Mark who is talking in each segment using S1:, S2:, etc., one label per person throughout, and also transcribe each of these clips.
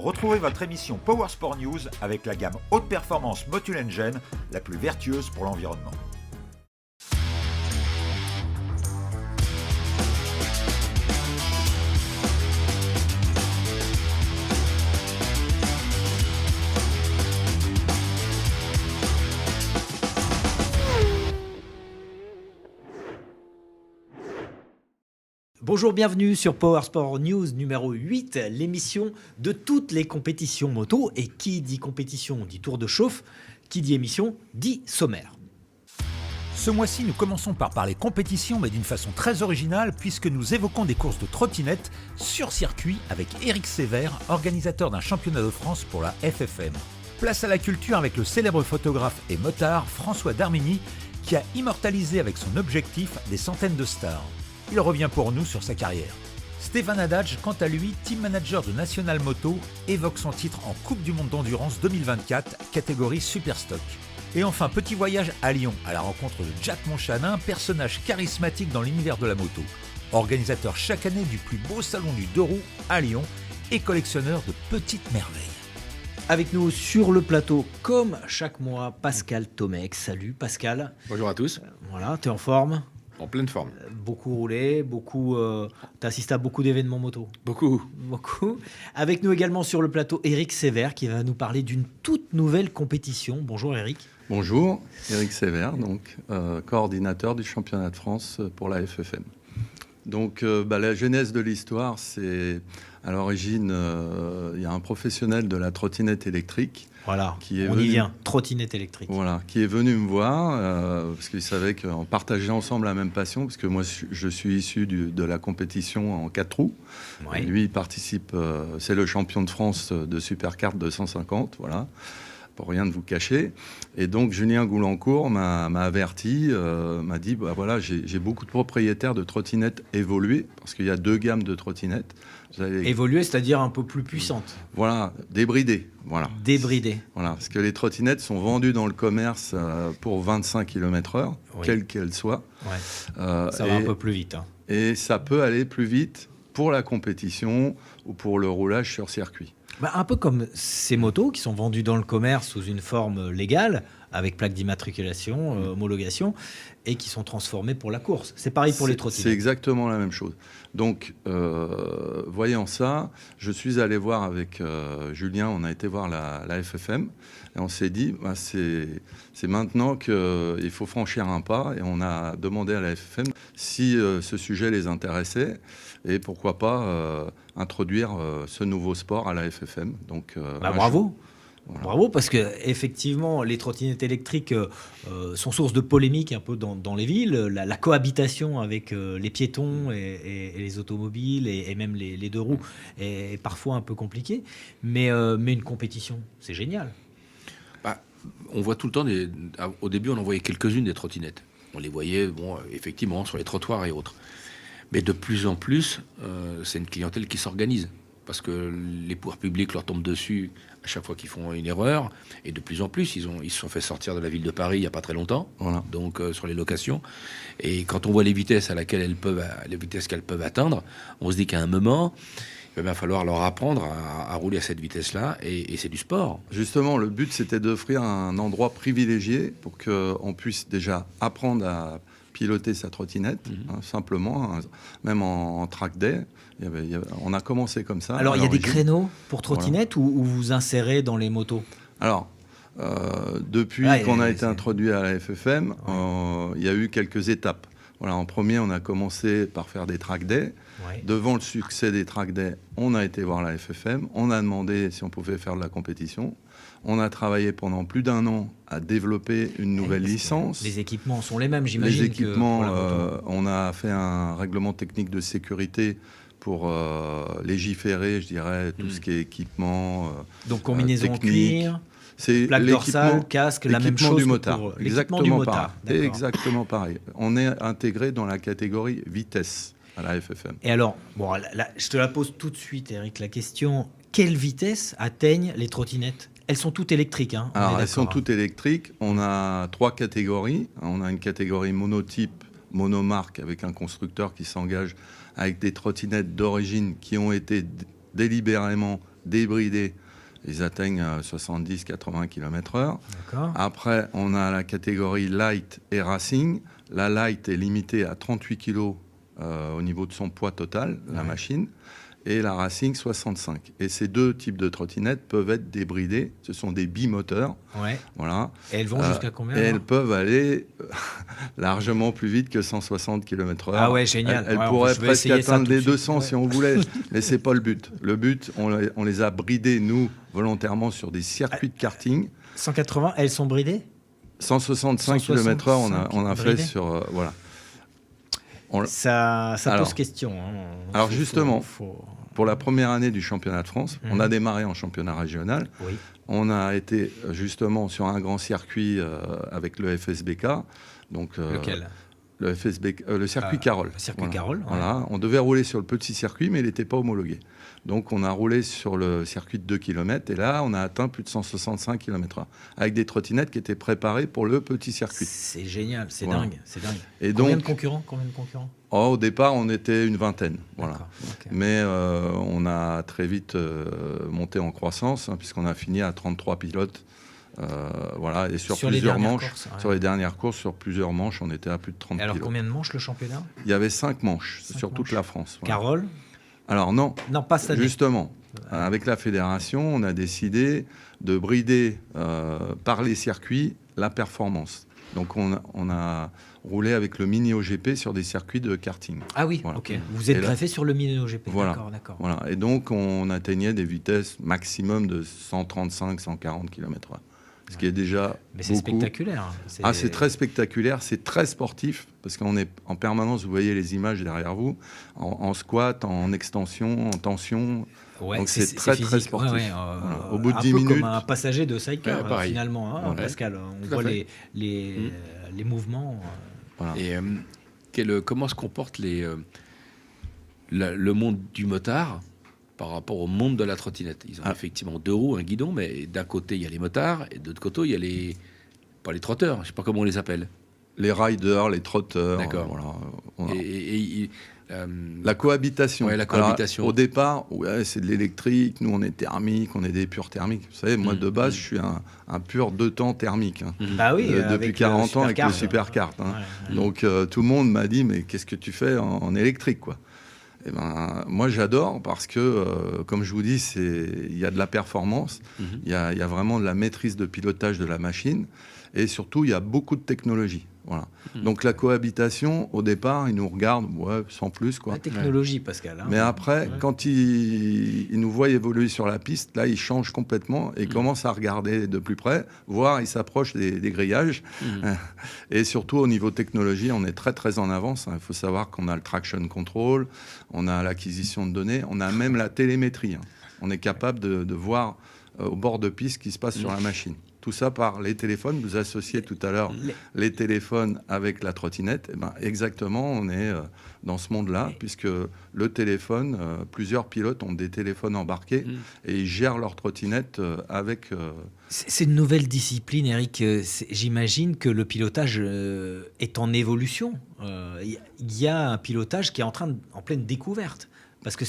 S1: Retrouvez votre émission Power Sport News avec la gamme haute performance Motul Engine, la plus vertueuse pour l'environnement.
S2: Bonjour, bienvenue sur Power Sport News numéro 8, l'émission de toutes les compétitions moto. Et qui dit compétition dit tour de chauffe, qui dit émission dit sommaire.
S1: Ce mois-ci, nous commençons par parler compétition, mais d'une façon très originale, puisque nous évoquons des courses de trottinettes sur circuit avec Éric Sévère, organisateur d'un championnat de France pour la FFM. Place à la culture avec le célèbre photographe et motard François Darmigny, qui a immortalisé avec son objectif des centaines de stars. Il revient pour nous sur sa carrière. Stéphane Hadadj, quant à lui, team manager de National Moto, évoque son titre en Coupe du Monde d'Endurance 2024, catégorie Superstock. Et enfin, petit voyage à Lyon, à la rencontre de Jack Monchanin, personnage charismatique dans l'univers de la moto. Organisateur chaque année du plus beau salon du deux roues à Lyon et collectionneur de petites merveilles.
S2: Avec nous sur le plateau, comme chaque mois, Pascal Tomec. Salut Pascal.
S3: Bonjour à tous.
S2: Voilà, t'es en forme ?
S3: En pleine forme.
S2: Beaucoup roulé, t'as assisté à beaucoup d'événements moto.
S3: Beaucoup.
S2: Avec nous également sur le plateau, Éric Sévère, qui va nous parler d'une toute nouvelle compétition. Bonjour Éric.
S4: Bonjour, Éric Sévère, donc coordinateur du championnat de France pour la FFM. Donc la genèse de l'histoire, c'est à l'origine, il y a un professionnel de la trottinette électrique.
S2: Voilà, on y vient, trottinette électrique.
S4: Voilà, qui est venu me voir parce qu'il savait qu'on partageait ensemble la même passion, parce que moi je suis issu de la compétition en 4 roues. Ouais. Lui il participe, c'est le champion de France de Supercard 250, voilà, pour rien de vous cacher. Et donc Julien Goulancourt m'a averti, m'a dit voilà, j'ai beaucoup de propriétaires de trottinettes évoluées, parce qu'il y a 2 gammes de trottinettes.
S2: Évoluées, c'est-à-dire un peu plus puissantes.
S4: Voilà, débridées. Voilà.
S2: Débridées.
S4: Voilà, parce que les trottinettes sont vendues dans le commerce pour 25 km/h, oui, quelle qu'elle soit.
S2: Ouais. Ça va un peu plus vite. Hein.
S4: Et ça peut aller plus vite pour la compétition ou pour le roulage sur circuit.
S2: Un peu comme ces motos qui sont vendues dans le commerce sous une forme légale, avec plaque d'immatriculation, homologation, et qui sont transformées pour la course. C'est pareil pour les trottinettes.
S4: C'est exactement la même chose. Donc, voyant ça, je suis allé voir avec Julien, on a été voir la FFM, et on s'est dit, c'est maintenant qu'il faut franchir un pas, et on a demandé à la FFM si ce sujet les intéressait, et pourquoi pas introduire ce nouveau sport à la FFM. Donc,
S2: bravo. Voilà. Bravo, parce que effectivement, les trottinettes électriques sont source de polémiques un peu dans les villes. La cohabitation avec les piétons et les automobiles et même les deux roues est parfois un peu compliquée. Mais une compétition, c'est génial.
S3: On voit tout le temps, au début, on en voyait quelques-unes des trottinettes. On les voyait, effectivement, sur les trottoirs et autres. Mais de plus en plus, c'est une clientèle qui s'organise. Parce que les pouvoirs publics leur tombent dessus à chaque fois qu'ils font une erreur. Et de plus en plus, ils se sont fait sortir de la ville de Paris il n'y a pas très longtemps, voilà. Donc sur les locations. Et quand on voit les vitesses qu'elles peuvent atteindre, on se dit qu'à un moment, il va falloir leur apprendre à rouler à cette vitesse-là. Et c'est du sport.
S4: Justement, le but, c'était d'offrir un endroit privilégié pour qu'on puisse déjà apprendre à piloter sa trottinette, simplement, même en track day. On a commencé comme ça.
S2: Alors, il y a des créneaux pour trottinette, voilà, ou vous insérez dans les motos ?
S4: Alors, depuis qu'on a été introduit à la FFM, il y a eu quelques étapes. Voilà, en premier, on a commencé par faire des track day. Ouais. Devant le succès des track day, on a été voir la FFM. On a demandé si on pouvait faire de la compétition. On a travaillé pendant plus d'1 an à développer une nouvelle licence.
S2: Les équipements sont les mêmes, j'imagine.
S4: Les équipements, on a fait un règlement technique de sécurité pour légiférer, je dirais, tout ce qui est équipement.
S2: Donc combinaison
S4: technique.
S2: En cuir,
S4: c'est
S2: plaque dorsale, casque, la même chose
S4: du motard.
S2: Pour l'équipement du motard.
S4: Exactement pareil. On est intégré dans la catégorie vitesse à la FFM.
S2: Et alors, je te la pose tout de suite, Éric, la question, quelle vitesse atteignent les trottinettes ? Elles sont toutes électriques. Hein,
S4: alors, elles sont toutes électriques. On a 3 catégories. On a une catégorie monotype, monomarque, avec un constructeur qui s'engage avec des trottinettes d'origine qui ont été délibérément débridés, ils atteignent 70-80 km/h.
S2: D'accord.
S4: Après, on a la catégorie light et racing. La light est limitée à 38 kg au niveau de son poids total, la machine, et la racing 65. Et ces deux types de trottinettes peuvent être débridées. Ce sont des bimoteurs.
S2: Ouais.
S4: Voilà.
S2: Et elles vont jusqu'à combien?
S4: Et elles peuvent aller largement plus vite que 160 km/h.
S2: Ah ouais, génial.
S4: Elles
S2: Ouais,
S4: pourraient
S2: je vais
S4: presque
S2: essayer ça
S4: atteindre
S2: tout de
S4: les
S2: suite.
S4: 200 si on voulait, mais c'est pas le but. Le but, on les a bridées, nous, volontairement, sur des circuits de karting.
S2: 180, elles sont bridées?
S4: 165 km/h, on a fait
S2: bridées.
S4: sur... voilà.
S2: Ça
S4: Alors,
S2: pose question. Hein.
S4: Alors justement,
S2: faut-
S4: pour la première année du championnat de France, on a démarré en championnat régional.
S2: Oui.
S4: On a été justement sur un grand circuit avec le FSBK. Donc,
S2: Lequel?
S4: le circuit Carole.
S2: Le circuit
S4: Voilà.
S2: Carole, ouais.
S4: Voilà. On devait rouler sur le petit circuit, mais il n'était pas homologué. Donc, on a roulé sur le circuit de 2 km et là, on a atteint plus de 165 km/h avec des trottinettes qui étaient préparées pour le petit circuit.
S2: C'est génial, c'est
S4: Voilà.
S2: dingue, c'est dingue.
S4: Et
S2: Combien
S4: donc,
S2: de concurrents?
S4: au départ, on était une vingtaine. Voilà.
S2: D'accord, ok.
S4: Mais on a très vite monté en croissance, hein, puisqu'on a fini à 33 pilotes. Voilà, et sur
S2: les
S4: plusieurs
S2: dernières
S4: manches,
S2: courses, ouais.
S4: sur les dernières courses, sur plusieurs manches, on était à plus de 30
S2: Et alors
S4: pilotes.
S2: combien de manches le championnat?
S4: Il y avait 5 manches sur
S2: manches.
S4: toute la France. Voilà.
S2: Carole?
S4: Alors non,
S2: Non, pas cette année.
S4: justement, avec la fédération, on a décidé de brider par les circuits la performance. Donc on a roulé avec le mini OGP sur des circuits de karting.
S2: Ah oui,
S4: Voilà.
S2: ok. Vous êtes
S4: Et là-
S2: greffé sur le mini OGP.
S4: Voilà.
S2: D'accord.
S4: Voilà. Et donc on atteignait des vitesses maximum de 135-140 km/h. Ce qui est déjà
S2: Mais c'est
S4: beaucoup.
S2: spectaculaire.
S4: C'est très spectaculaire, c'est très sportif, parce qu'on est en permanence, vous voyez les images derrière vous, en squat, en extension, en tension.
S2: Ouais,
S4: Donc c'est très,
S2: physique.
S4: très sportif.
S2: Voilà.
S4: Au bout de
S2: un
S4: 10
S2: peu
S4: minutes...
S2: comme un passager de sidecar,
S3: Ouais, pareil.
S2: finalement, hein,
S3: Ouais.
S2: Pascal. On
S3: Tout à
S2: voit
S3: fait.
S2: les mouvements.
S4: Voilà.
S3: Et comment se comporte le monde du motard par rapport au monde de la trottinette? Ils ont effectivement 2 roues, un guidon, mais d'un côté, il y a les motards, et de l'autre côté, il y a pas les trotteurs, je ne sais pas comment on les appelle.
S4: Les riders, les trotteurs.
S3: D'accord.
S4: Voilà. On a-
S3: Et
S4: La cohabitation.
S3: Ouais, la cohabitation.
S4: Alors, au départ, c'est de l'électrique, nous on est thermique, on est des purs thermiques. Vous savez, moi de base, je suis un pur 2 temps thermique. Hein.
S2: Bah oui,
S4: Depuis
S2: avec
S4: 40 ans avec le
S2: Supercard.
S4: Supercard. Hein.
S2: Ouais.
S4: Donc tout le monde m'a dit, mais qu'est-ce que tu fais en électrique, quoi? Eh ben, moi j'adore parce que, comme je vous dis, il y a de la performance, il y a vraiment de la maîtrise de pilotage de la machine, et surtout il y a beaucoup de technologie. Voilà. Donc la cohabitation, au départ, ils nous regardent, sans plus, quoi.
S2: La technologie, Pascal. Hein.
S4: Mais après, quand ils nous voient évoluer sur la piste, là, ils changent complètement et commencent à regarder de plus près, voire ils s'approchent des grillages. Et surtout, au niveau technologie, on est très, très en avance. Il faut savoir qu'on a le traction control, on a l'acquisition de données, on a même la télémétrie. Hein. On est capable de voir au bord de piste ce qui se passe sur la machine. Tout ça par les téléphones. Vous associez tout à l'heure les téléphones avec la trottinette. Eh ben, exactement, on est dans ce monde-là, puisque le téléphone, plusieurs pilotes ont des téléphones embarqués et ils gèrent leur trottinette avec...
S2: C'est une nouvelle discipline, Eric. J'imagine que le pilotage est en évolution. Il y a un pilotage qui est en pleine découverte. Parce que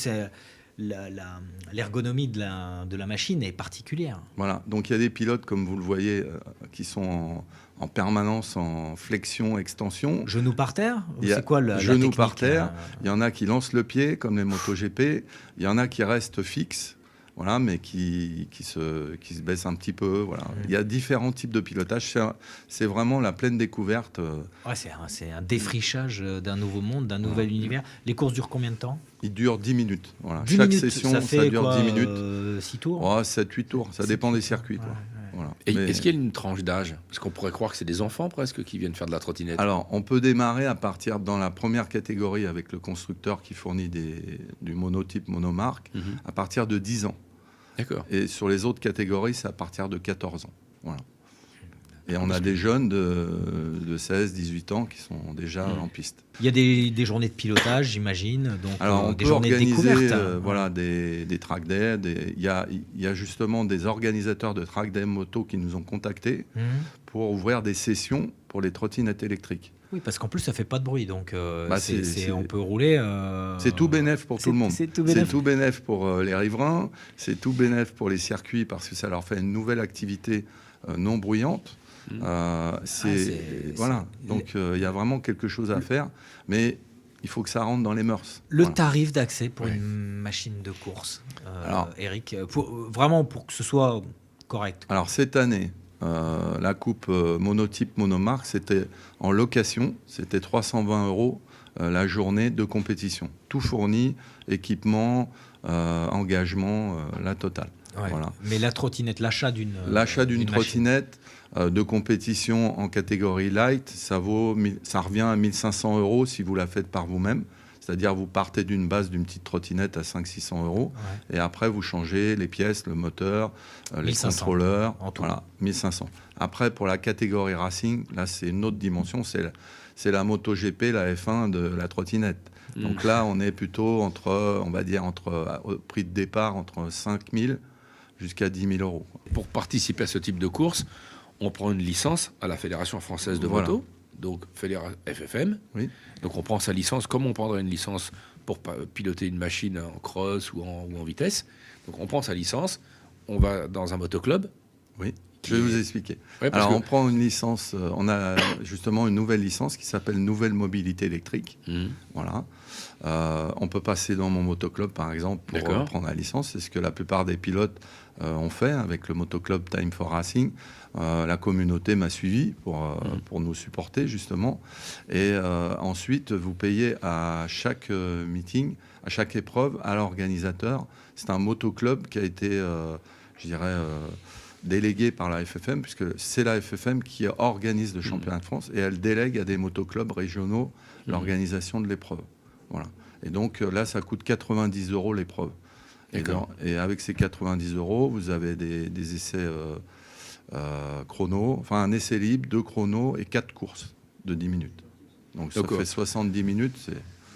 S2: l'ergonomie de la machine est particulière.
S4: Voilà, donc il y a des pilotes, comme vous le voyez, qui sont en permanence en flexion, extension.
S2: Genou par terre?
S4: Il y a
S2: C'est quoi la
S4: genou
S2: technique,
S4: par terre. Il y en a qui lancent le pied, comme les MotoGP. Il y en a qui restent fixes, voilà, mais qui se baissent un petit peu. Voilà. Il y a différents types de pilotage. C'est vraiment la pleine découverte.
S2: Ouais, c'est un défrichage d'un nouveau monde, d'un nouvel univers. Les courses durent combien de temps?
S4: Il dure 10 minutes. Voilà.
S2: 10
S4: Chaque
S2: minutes,
S4: session,
S2: ça fait
S4: dure
S2: quoi,
S4: 10 minutes.
S2: 6 tours?
S4: 7-8 tours, ça dépend des circuits. Quoi. Voilà.
S3: Et
S4: Mais-
S3: est-ce qu'il y a une tranche d'âge? Parce qu'on pourrait croire que c'est des enfants presque qui viennent faire de la trottinette.
S4: Alors, on peut démarrer à partir dans la première catégorie avec le constructeur qui fournit du monotype, monomarque, à partir de 10 ans.
S3: D'accord.
S4: Et sur les autres catégories, c'est à partir de 14 ans. Voilà. Et on a des jeunes de 16, 18 ans qui sont déjà en piste.
S2: Il y a des journées de pilotage, j'imagine. Donc,
S4: alors, on
S2: des
S4: peut
S2: journées de
S4: organiser
S2: découverte.
S4: des track days. Il y a justement des organisateurs de track day moto qui nous ont contactés pour ouvrir des sessions pour les trottinettes électriques.
S2: Oui, parce qu'en plus, ça fait pas de bruit, donc
S4: c'est
S2: on peut rouler.
S4: C'est tout bénef pour tout le monde.
S2: C'est tout
S4: bénef pour les riverains, c'est tout bénef pour les circuits parce que ça leur fait une nouvelle activité non bruyante. Voilà. Donc il y a vraiment quelque chose à faire, mais il faut que ça rentre dans les mœurs.
S2: Le tarif d'accès pour une machine de course, Eric, vraiment pour que ce soit correct.
S4: Alors cette année, la coupe monotype monomarque, c'était en location, c'était 320 € la journée de compétition. Tout fourni, équipement, engagement, la totale.
S2: Ouais.
S4: Voilà.
S2: Mais la trottinette, l'achat d'une
S4: trottinette de compétition en catégorie light, ça revient à 1 500 € si vous la faites par vous-même. C'est-à-dire vous partez d'une base d'une petite trottinette à 500-600 € et après vous changez les pièces, le moteur, les contrôleurs, voilà, 1500. Après pour la catégorie racing, là c'est une autre dimension, c'est la MotoGP, la F1 de la trottinette. Donc là on est plutôt entre au prix de départ entre 5 000 jusqu'à 10 000 €.
S3: Pour participer à ce type de course, on prend une licence à la Fédération française de moto, donc FFM.
S4: Oui.
S3: Donc on prend sa licence comme on prendrait une licence pour piloter une machine en cross ou en vitesse. Donc on prend sa licence, on va dans un motoclub.
S4: Oui, je vais vous expliquer.
S3: Ouais,
S4: alors on prend une licence, on a justement une nouvelle licence qui s'appelle Nouvelle Mobilité Électrique. Voilà. On peut passer dans mon motoclub par exemple pour prendre la licence. C'est ce que la plupart des pilotes ont fait avec le motoclub Time for Racing. La communauté m'a suivi pour nous supporter justement. Et ensuite, vous payez à chaque meeting, à chaque épreuve, à l'organisateur. C'est un motoclub qui a été, délégué par la FFM, puisque c'est la FFM qui organise le championnat de France et elle délègue à des motoclubs régionaux l'organisation de l'épreuve. Voilà. Et donc là, ça coûte 90 € l'épreuve. Et avec ces 90 €, vous avez des essais chrono, enfin un essai libre, 2 chronos et 4 courses de 10 minutes. Donc ça fait 70 minutes.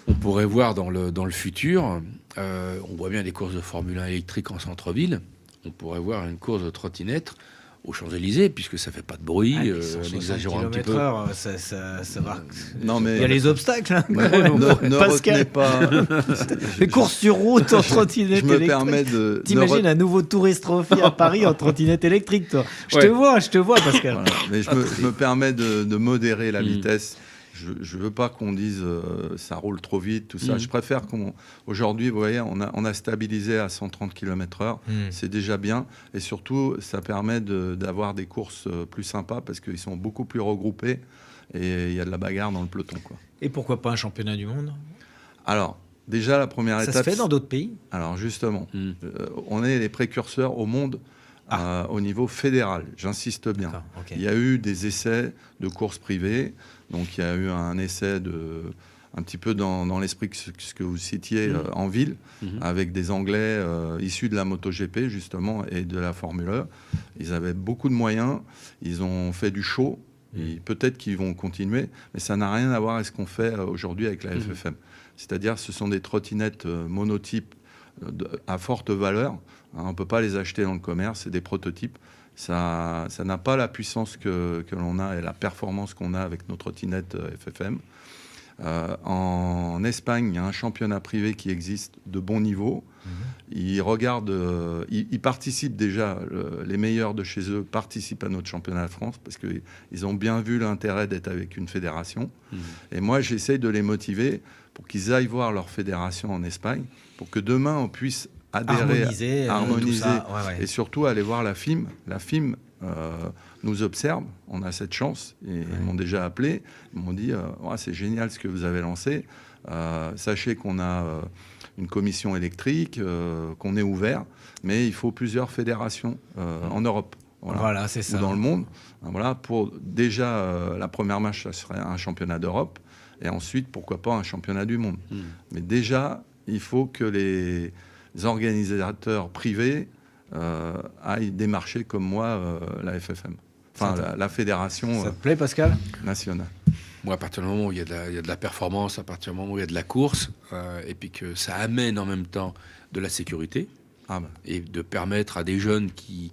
S3: On pourrait voir dans le futur, on voit bien des courses de Formule 1 électrique en centre-ville, on pourrait voir une course de trottinette aux Champs-Élysées, puisque ça fait pas de bruit, en exagérant un petit peu.
S2: Ça va.
S4: Non, mais
S2: il y a les obstacles. Hein,
S4: ne retenez pas.
S2: Les courses sur route en trottinette électrique.
S4: Je me permets de.
S2: T'imagines un nouveau Tourist Trophy à Paris en trottinette électrique, toi. Je te vois, Pascal.
S4: Voilà. Mais je me permets de modérer la vitesse. Je veux pas qu'on dise ça roule trop vite, tout ça. Je préfère aujourd'hui, vous voyez, on a stabilisé à 130 km/h. C'est déjà bien. Et surtout, ça permet d'avoir des courses plus sympas parce qu'ils sont beaucoup plus regroupés et il y a de la bagarre dans le peloton, quoi.
S2: Et pourquoi pas un championnat du monde ?
S4: Alors, déjà, la première étape...
S2: Ça se fait dans d'autres pays ?
S4: Alors, justement, on est les précurseurs au monde au niveau fédéral. J'insiste bien. Il y a eu des essais de courses privées. Donc il y a eu un essai un petit peu dans l'esprit que ce que vous citiez en ville, avec des Anglais issus de la MotoGP justement et de la Formule 1. Ils avaient beaucoup de moyens, ils ont fait du show, et peut-être qu'ils vont continuer, mais ça n'a rien à voir avec ce qu'on fait aujourd'hui avec la FFM. C'est-à-dire ce sont des trottinettes monotypes à forte valeur. On ne peut pas les acheter dans le commerce, c'est des prototypes. Ça n'a pas la puissance que l'on a et la performance qu'on a avec nos trottinettes FFM. En Espagne, il y a un championnat privé qui existe de bon niveau. Ils participent déjà, les meilleurs de chez eux participent à notre championnat de France parce qu'ils ont bien vu l'intérêt d'être avec une fédération. Et moi, j'essaye de les motiver pour qu'ils aillent voir leur fédération en Espagne, pour que demain, on puisse adhérer, harmoniser et surtout aller voir la FIM. La FIM nous observe, on a cette chance, et ils m'ont déjà appelé, ils m'ont dit c'est génial ce que vous avez lancé, sachez qu'on a une commission électrique, qu'on est ouvert, mais il faut plusieurs fédérations en Europe.
S2: Voilà, c'est ça.
S4: Ou dans le monde. Voilà, pour déjà la première marche, ça serait un championnat d'Europe, et ensuite pourquoi pas un championnat du monde. Mais déjà, il faut que les organisateurs privés aillent démarcher comme moi la FFM. Enfin, la fédération
S2: Ça te plaît, Pascal ?
S4: nationale.
S3: Moi, à partir du moment où il y a de la performance, à partir du moment où il y a de la course, et puis que ça amène en même temps de la sécurité, et de permettre à des jeunes qui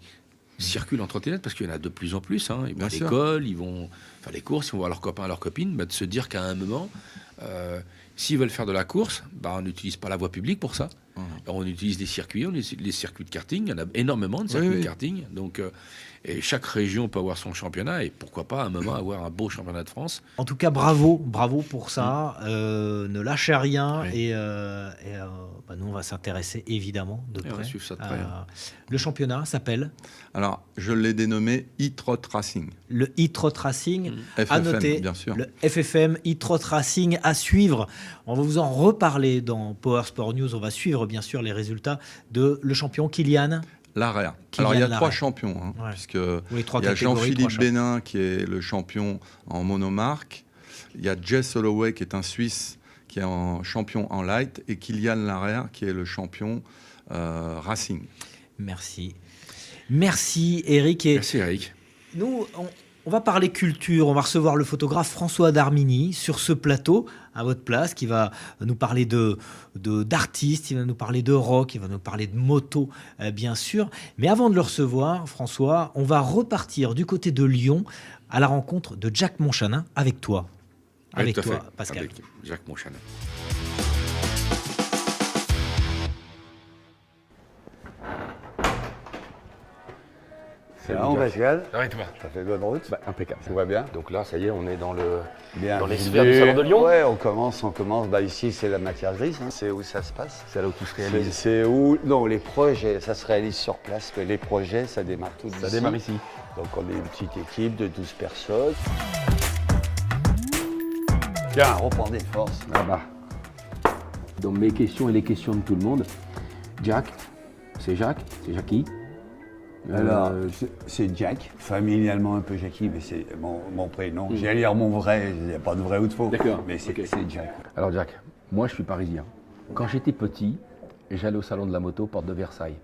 S3: circulent en trottinette, parce qu'il y en a de plus en plus, ils vont à l'école, ils vont faire les courses, ils vont voir leurs copains, leurs copines, de se dire qu'à un moment, s'ils veulent faire de la course, on n'utilise pas la voie publique pour ça. On utilise des circuits, les circuits de karting, il y en a énormément de circuits de karting, donc... Et chaque région peut avoir son championnat et pourquoi pas à un moment avoir un beau championnat de France.
S2: En tout cas, bravo pour ça. Ne lâchez rien et nous on va s'intéresser évidemment de près.
S3: On va suivre ça de près.
S2: Le championnat s'appelle ?
S4: Alors, je l'ai dénommé e-trot racing.
S2: Le e-trot racing,
S4: FFM,
S2: à noter,
S4: bien sûr.
S2: le FFM e-trot racing à suivre. On va vous en reparler dans Power Sport News. On va suivre bien sûr les résultats de le champion Kylian
S4: Larrea. Alors, il y a 3 champions, puisque
S2: il
S4: y a Jean-Philippe Bénin qui est le champion en monomarque, il y a Jess Holloway qui est un Suisse qui est champion en light, et Kylian Larrea qui est le champion racing.
S2: Merci Eric.
S3: Merci Eric.
S2: Nous, on va parler culture, on va recevoir le photographe François Darmini sur ce plateau, à votre place, qui va nous parler d'artistes, il va nous parler de rock, il va nous parler de moto, bien sûr. Mais avant de le recevoir, François, on va repartir du côté de Lyon à la rencontre de Jack Monchanin avec toi. Avec toi, Pascal.
S3: Avec Jack Monchanin.
S5: C'est bon, Pascal.
S3: Ça va et toi ?
S5: Ça fait bonne route.
S6: Impeccable.
S5: Tout va bien.
S6: Donc là, ça y est, on est dans les
S5: Bienvenue.
S6: sphères du Salon de Lyon.
S5: Ouais, on commence. Ici, c'est la matière grise. C'est où ça se passe.
S6: C'est là où tout se réalise.
S5: C'est où. Non, les projets, ça se réalise sur place. Mais les projets, ça démarre tout ici.
S6: Ça démarre ici.
S5: Donc, on est une petite équipe de 12 personnes. Tiens, reprends des forces.
S6: Là-bas. Dans mes questions et les questions de tout le monde, Jack, c'est Jackie.
S5: Alors, c'est Jack, familialement un peu Jackie, mais c'est mon prénom. J'allais dire mon vrai, il n'y a pas de vrai ou de faux.
S6: D'accord.
S5: Mais c'est Jack.
S6: Alors Jack, moi je suis parisien. Quand j'étais petit, j'allais au salon de la moto, porte de Versailles.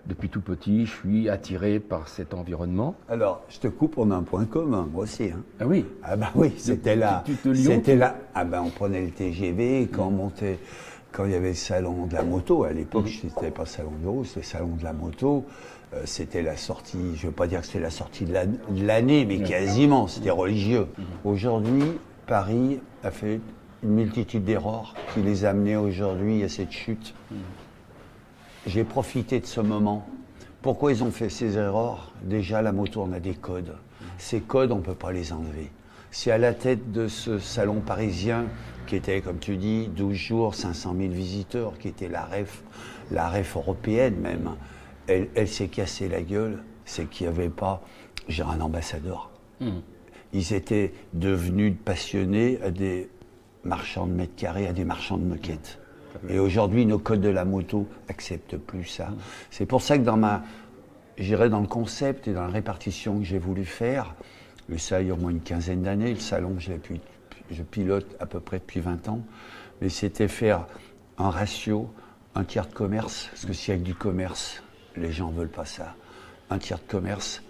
S6: Depuis tout petit, je suis attiré par cet environnement.
S5: Alors, je te coupe, on a un point commun, moi aussi.
S6: Ah oui.
S5: Ah bah oui, c'était là. C'était là. Ah ben on prenait le TGV quand on montait, quand il y avait le salon de la moto. À l'époque, c'était pas le salon de l'euro, c'était le salon de la moto. C'était la sortie, je ne veux pas dire que c'était la sortie de l'année, mais quasiment, c'était religieux. Aujourd'hui, Paris a fait une multitude d'erreurs qui les a amenés aujourd'hui à cette chute. J'ai profité de ce moment. Pourquoi ils ont fait ces erreurs ? Déjà, la moto, on a des codes. Ces codes, on ne peut pas les enlever. C'est à la tête de ce salon parisien qui était, comme tu dis, 12 jours, 500 000 visiteurs, qui était la ref européenne même. Elle s'est cassée la gueule, c'est qu'il n'y avait pas, un ambassadeur. Ils étaient devenus passionnés à des marchands de mètres carrés, à des marchands de moquettes. Et aujourd'hui, nos codes de la moto n'acceptent plus ça. C'est pour ça que dans le concept et dans la répartition que j'ai voulu faire, ça il y a au moins une quinzaine d'années, le salon, je pilote à peu près depuis 20 ans, mais c'était faire un ratio, un tiers de commerce, parce que s'il y a que du commerce, les gens ne veulent pas ça. Un tiers de commerce,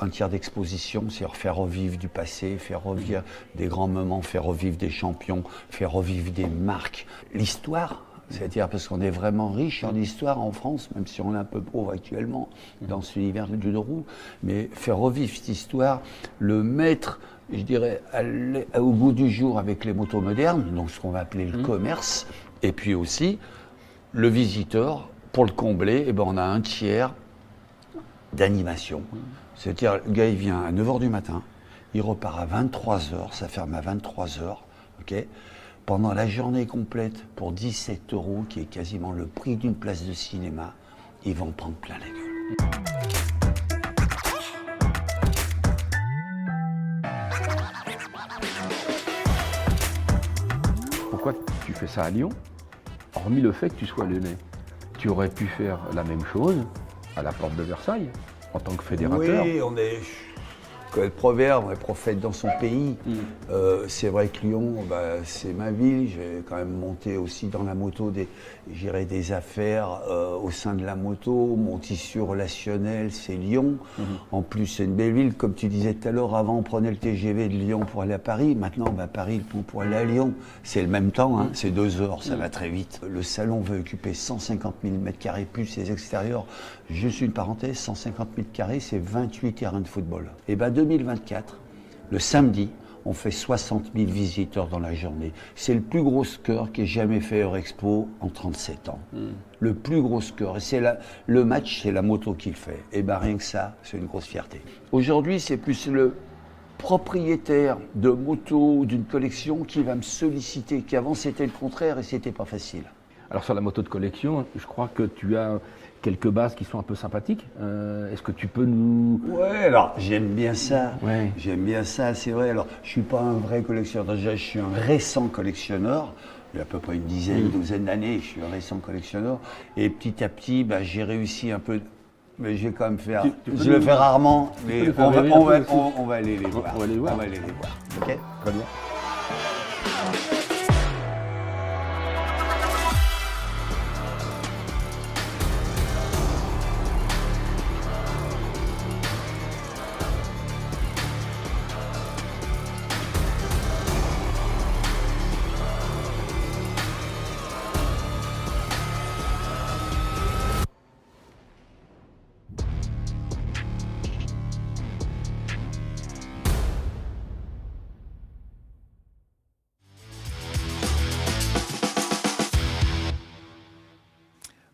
S5: un tiers d'exposition, c'est faire revivre du passé, faire revivre des grands moments, faire revivre des champions, faire revivre des marques. L'histoire, c'est-à-dire parce qu'on est vraiment riche en histoire en France, même si on est un peu pauvre actuellement dans cet univers du deux roues, mais faire revivre cette histoire, le mettre, je dirais, au goût du jour avec les motos modernes, donc ce qu'on va appeler le commerce, et puis aussi le visiteur. Pour le combler, on a un tiers d'animation. C'est-à-dire, le gars, il vient à 9h du matin, il repart à 23h, ça ferme à 23h, ok ? Pendant la journée complète, pour 17 €, qui est quasiment le prix d'une place de cinéma, ils vont prendre plein la gueule.
S6: Pourquoi tu fais ça à Lyon ? Hormis le fait que tu sois lyonnais. Tu aurais pu faire la même chose à la porte de Versailles, en tant que fédérateur.
S5: Oui, le proverbe, est prophète dans son pays. C'est vrai que Lyon, c'est ma ville. J'ai quand même monté aussi dans la moto, gérer des affaires au sein de la moto. Mon tissu relationnel, c'est Lyon. En plus, c'est une belle ville. Comme tu disais tout à l'heure, avant, on prenait le TGV de Lyon pour aller à Paris. Maintenant, Paris, pour aller à Lyon. C'est le même temps, hein. C'est 2 heures, ça va très vite. Le salon veut occuper 150 000 m² plus les extérieurs. Juste une parenthèse, 150 000 m², c'est 28 terrains de football. Et 2024, le samedi, on fait 60 000 visiteurs dans la journée. C'est le plus gros score qu'ait jamais fait Eurexpo en 37 ans. Le plus gros score. Et le match, c'est la moto qui le fait. Et rien que ça, c'est une grosse fierté. Aujourd'hui, c'est plus le propriétaire de moto d'une collection qui va me solliciter, qu'avant c'était le contraire et c'était pas facile.
S6: Alors sur la moto de collection, je crois que tu as quelques bases qui sont un peu sympathiques. Est-ce que tu peux nous...
S5: Ouais, alors j'aime bien ça.
S6: Ouais.
S5: J'aime bien ça, c'est vrai. Alors je suis pas un vrai collectionneur. Déjà, je suis un récent collectionneur. Il y a à peu près une douzaine d'années, je suis un récent collectionneur. Et petit à petit, j'ai réussi un peu. Mais je vais quand même faire. Je le fais rarement, mais on va aller les voir.
S6: On va aller les voir.
S5: On va aller les voir. Ok ?
S6: Très bien.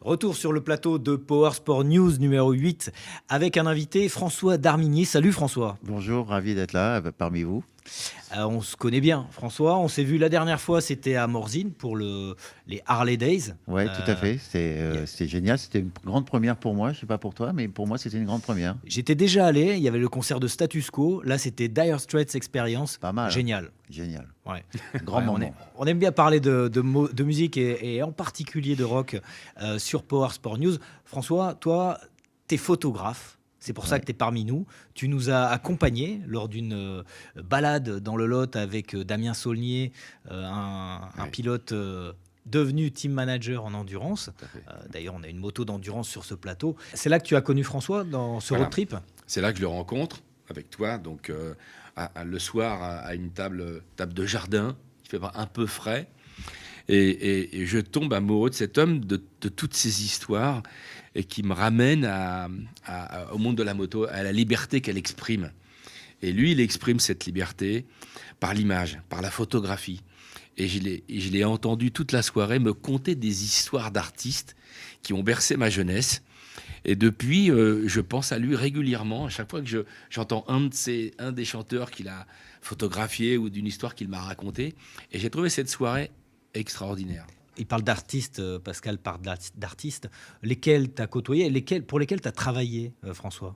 S2: Retour sur le plateau de Power Sport News numéro 8 avec un invité, François Darminier. Salut François.
S7: Bonjour, ravi d'être là parmi vous.
S2: On se connaît bien, François. On s'est vu la dernière fois, c'était à Morzine pour les Harley Days.
S7: Oui, tout à fait. C'était génial. C'était une grande première pour moi. Je ne sais pas pour toi, mais pour moi, c'était une grande première.
S2: J'étais déjà allé. Il y avait le concert de Status Quo. Là, c'était Dire Straits Experience.
S7: Pas mal.
S2: Génial.
S7: Génial.
S2: Ouais.
S7: Grand moment.
S2: On aime bien parler de musique et en particulier de rock sur Power Sport News. François, toi, tu es photographe. C'est pour ça que tu es parmi nous. Tu nous as accompagnés lors d'une balade dans le Lot avec Damien Saulnier, un pilote devenu team manager en endurance. D'ailleurs, on a une moto d'endurance sur ce plateau. C'est là que tu as connu François dans ce road trip ?
S3: C'est là que je le rencontre avec toi. Donc, le soir, à une table de jardin, il fait un peu frais. Et je tombe amoureux de cet homme, de toutes ces histoires, et qui me ramène au monde de la moto, à la liberté qu'elle exprime. Et lui, il exprime cette liberté par l'image, par la photographie. Et je l'ai entendu toute la soirée me conter des histoires d'artistes qui ont bercé ma jeunesse. Et depuis, je pense à lui régulièrement. À chaque fois que j'entends un des chanteurs qu'il a photographié ou d'une histoire qu'il m'a racontée. Et j'ai trouvé cette soirée extraordinaire.
S2: Il parle d'artistes, Pascal parle d'artistes. Lesquels tu as côtoyé et pour lesquels tu as travaillé, François ?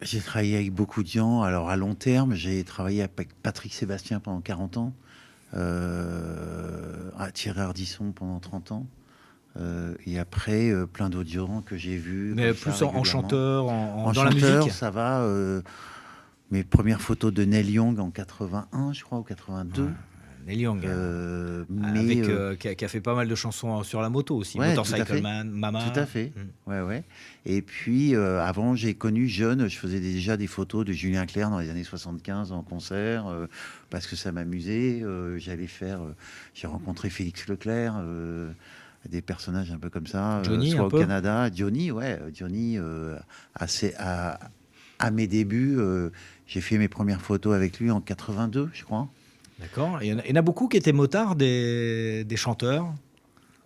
S7: J'ai travaillé avec beaucoup de gens. Alors, à long terme, j'ai travaillé avec Patrick Sébastien pendant 40 ans, à Thierry Ardisson pendant 30 ans. Et après, plein d'autres gens que j'ai vus.
S2: Mais plus en chanteur, dans
S7: chanteur,
S2: la musique.
S7: Ça va. Mes premières photos de Neil Young en 81, je crois, ou 82. Ouais.
S2: Neil Young, qui a fait pas mal de chansons sur la moto aussi,
S7: ouais,
S2: Motorcycle Man, Mama.
S7: Tout à fait, ouais. Et puis, avant, j'ai connu jeune, je faisais déjà des photos de Julien Clerc dans les années 75 en concert, parce que ça m'amusait. J'ai rencontré Félix Leclerc, des personnages un peu comme ça,
S2: Johnny,
S7: soit
S2: un
S7: au
S2: peu.
S7: Canada. Johnny, à mes débuts, j'ai fait mes premières photos avec lui en 82, je crois.
S2: D'accord. Il y en a beaucoup qui étaient motards, des chanteurs.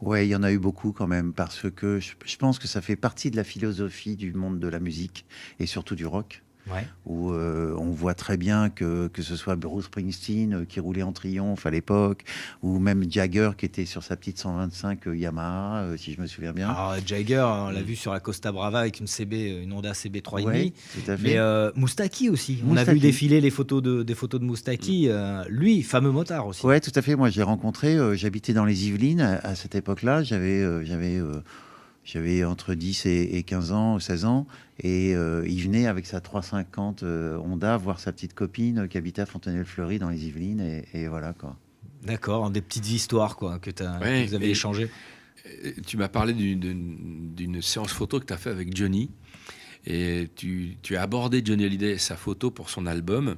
S7: Ouais, il y en a eu beaucoup quand même, parce que je pense que ça fait partie de la philosophie du monde de la musique et surtout du rock.
S2: Ouais.
S7: Où on voit très bien que ce soit Bruce Springsteen qui roulait en triomphe à l'époque, ou même Jagger qui était sur sa petite 125 Yamaha, si je me souviens bien.
S2: Alors Jagger, on l'a vu sur la Costa Brava avec une Honda CB 3,5.
S7: Ouais, tout à fait.
S2: Mais Moustaki aussi. On a vu défiler des photos de Moustaki. Lui, fameux motard aussi.
S7: Ouais, tout à fait. Moi, j'ai rencontré, j'habitais dans les Yvelines à cette époque-là. J'avais J'avais entre 10 et 15 ans, 16 ans, et il venait avec sa 350 Honda voir sa petite copine qui habitait à Fontenay-le-Fleury dans les Yvelines, et voilà quoi.
S2: D'accord, des petites histoires quoi, que vous avez échangées.
S3: Tu m'as parlé d'une séance photo que tu as fait avec Johnny, et tu as abordé Johnny Hallyday, sa photo pour son album,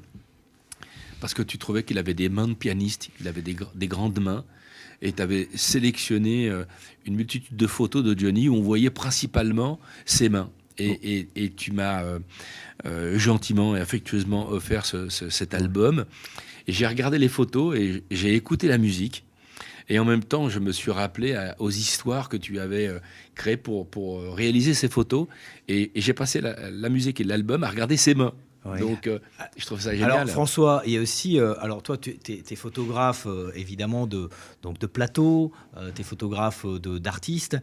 S3: parce que tu trouvais qu'il avait des mains de pianiste, il avait des grandes mains, et tu avais sélectionné une multitude de photos de Johnny où on voyait principalement ses mains. Et tu m'as gentiment et affectueusement offert cet album. Et j'ai regardé les photos et j'ai écouté la musique. Et en même temps, je me suis rappelé aux histoires que tu avais créées pour réaliser ces photos. Et j'ai passé la musique et l'album à regarder ses mains.
S7: Oui.
S3: Donc, je trouve ça génial.
S2: Alors François, il y a aussi, alors toi, tu es photographe évidemment de plateau, tu es photographe d'artistes.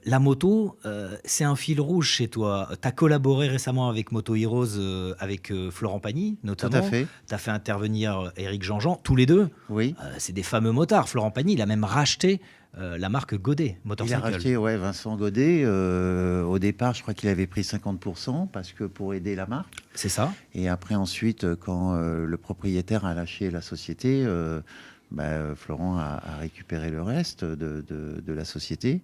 S2: La moto, c'est un fil rouge chez toi. Tu as collaboré récemment avec Moto Heroes, avec Florent Pagny notamment.
S7: Tout à fait.
S2: Tu as fait intervenir Éric Jean-Jean, tous les deux.
S7: Oui.
S2: C'est des fameux motards. Florent Pagny, il a même racheté la marque Godet,
S7: Il
S2: Motorcycle.
S7: a racheté Vincent Godet. Au départ, je crois qu'il avait pris 50% parce que pour aider la marque.
S2: C'est ça.
S7: Et après, ensuite, quand le propriétaire a lâché la société, Florent a récupéré le reste de la société.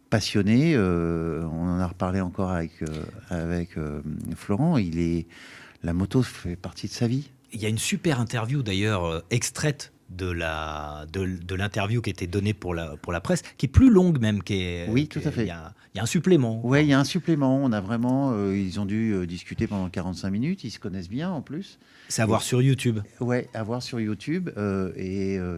S7: Passionné, on en a reparlé encore avec Florent. La moto fait partie de sa vie.
S2: Il y a une super interview d'ailleurs extraite de l'interview qui était donnée pour la presse, qui est plus longue même.
S7: Oui, tout à fait.
S2: Il y a un supplément.
S7: Oui, il y a un supplément. On a vraiment, ils ont dû discuter pendant 45 minutes. Ils se connaissent bien en plus.
S2: C'est à voir sur YouTube.
S7: Oui, à voir sur YouTube.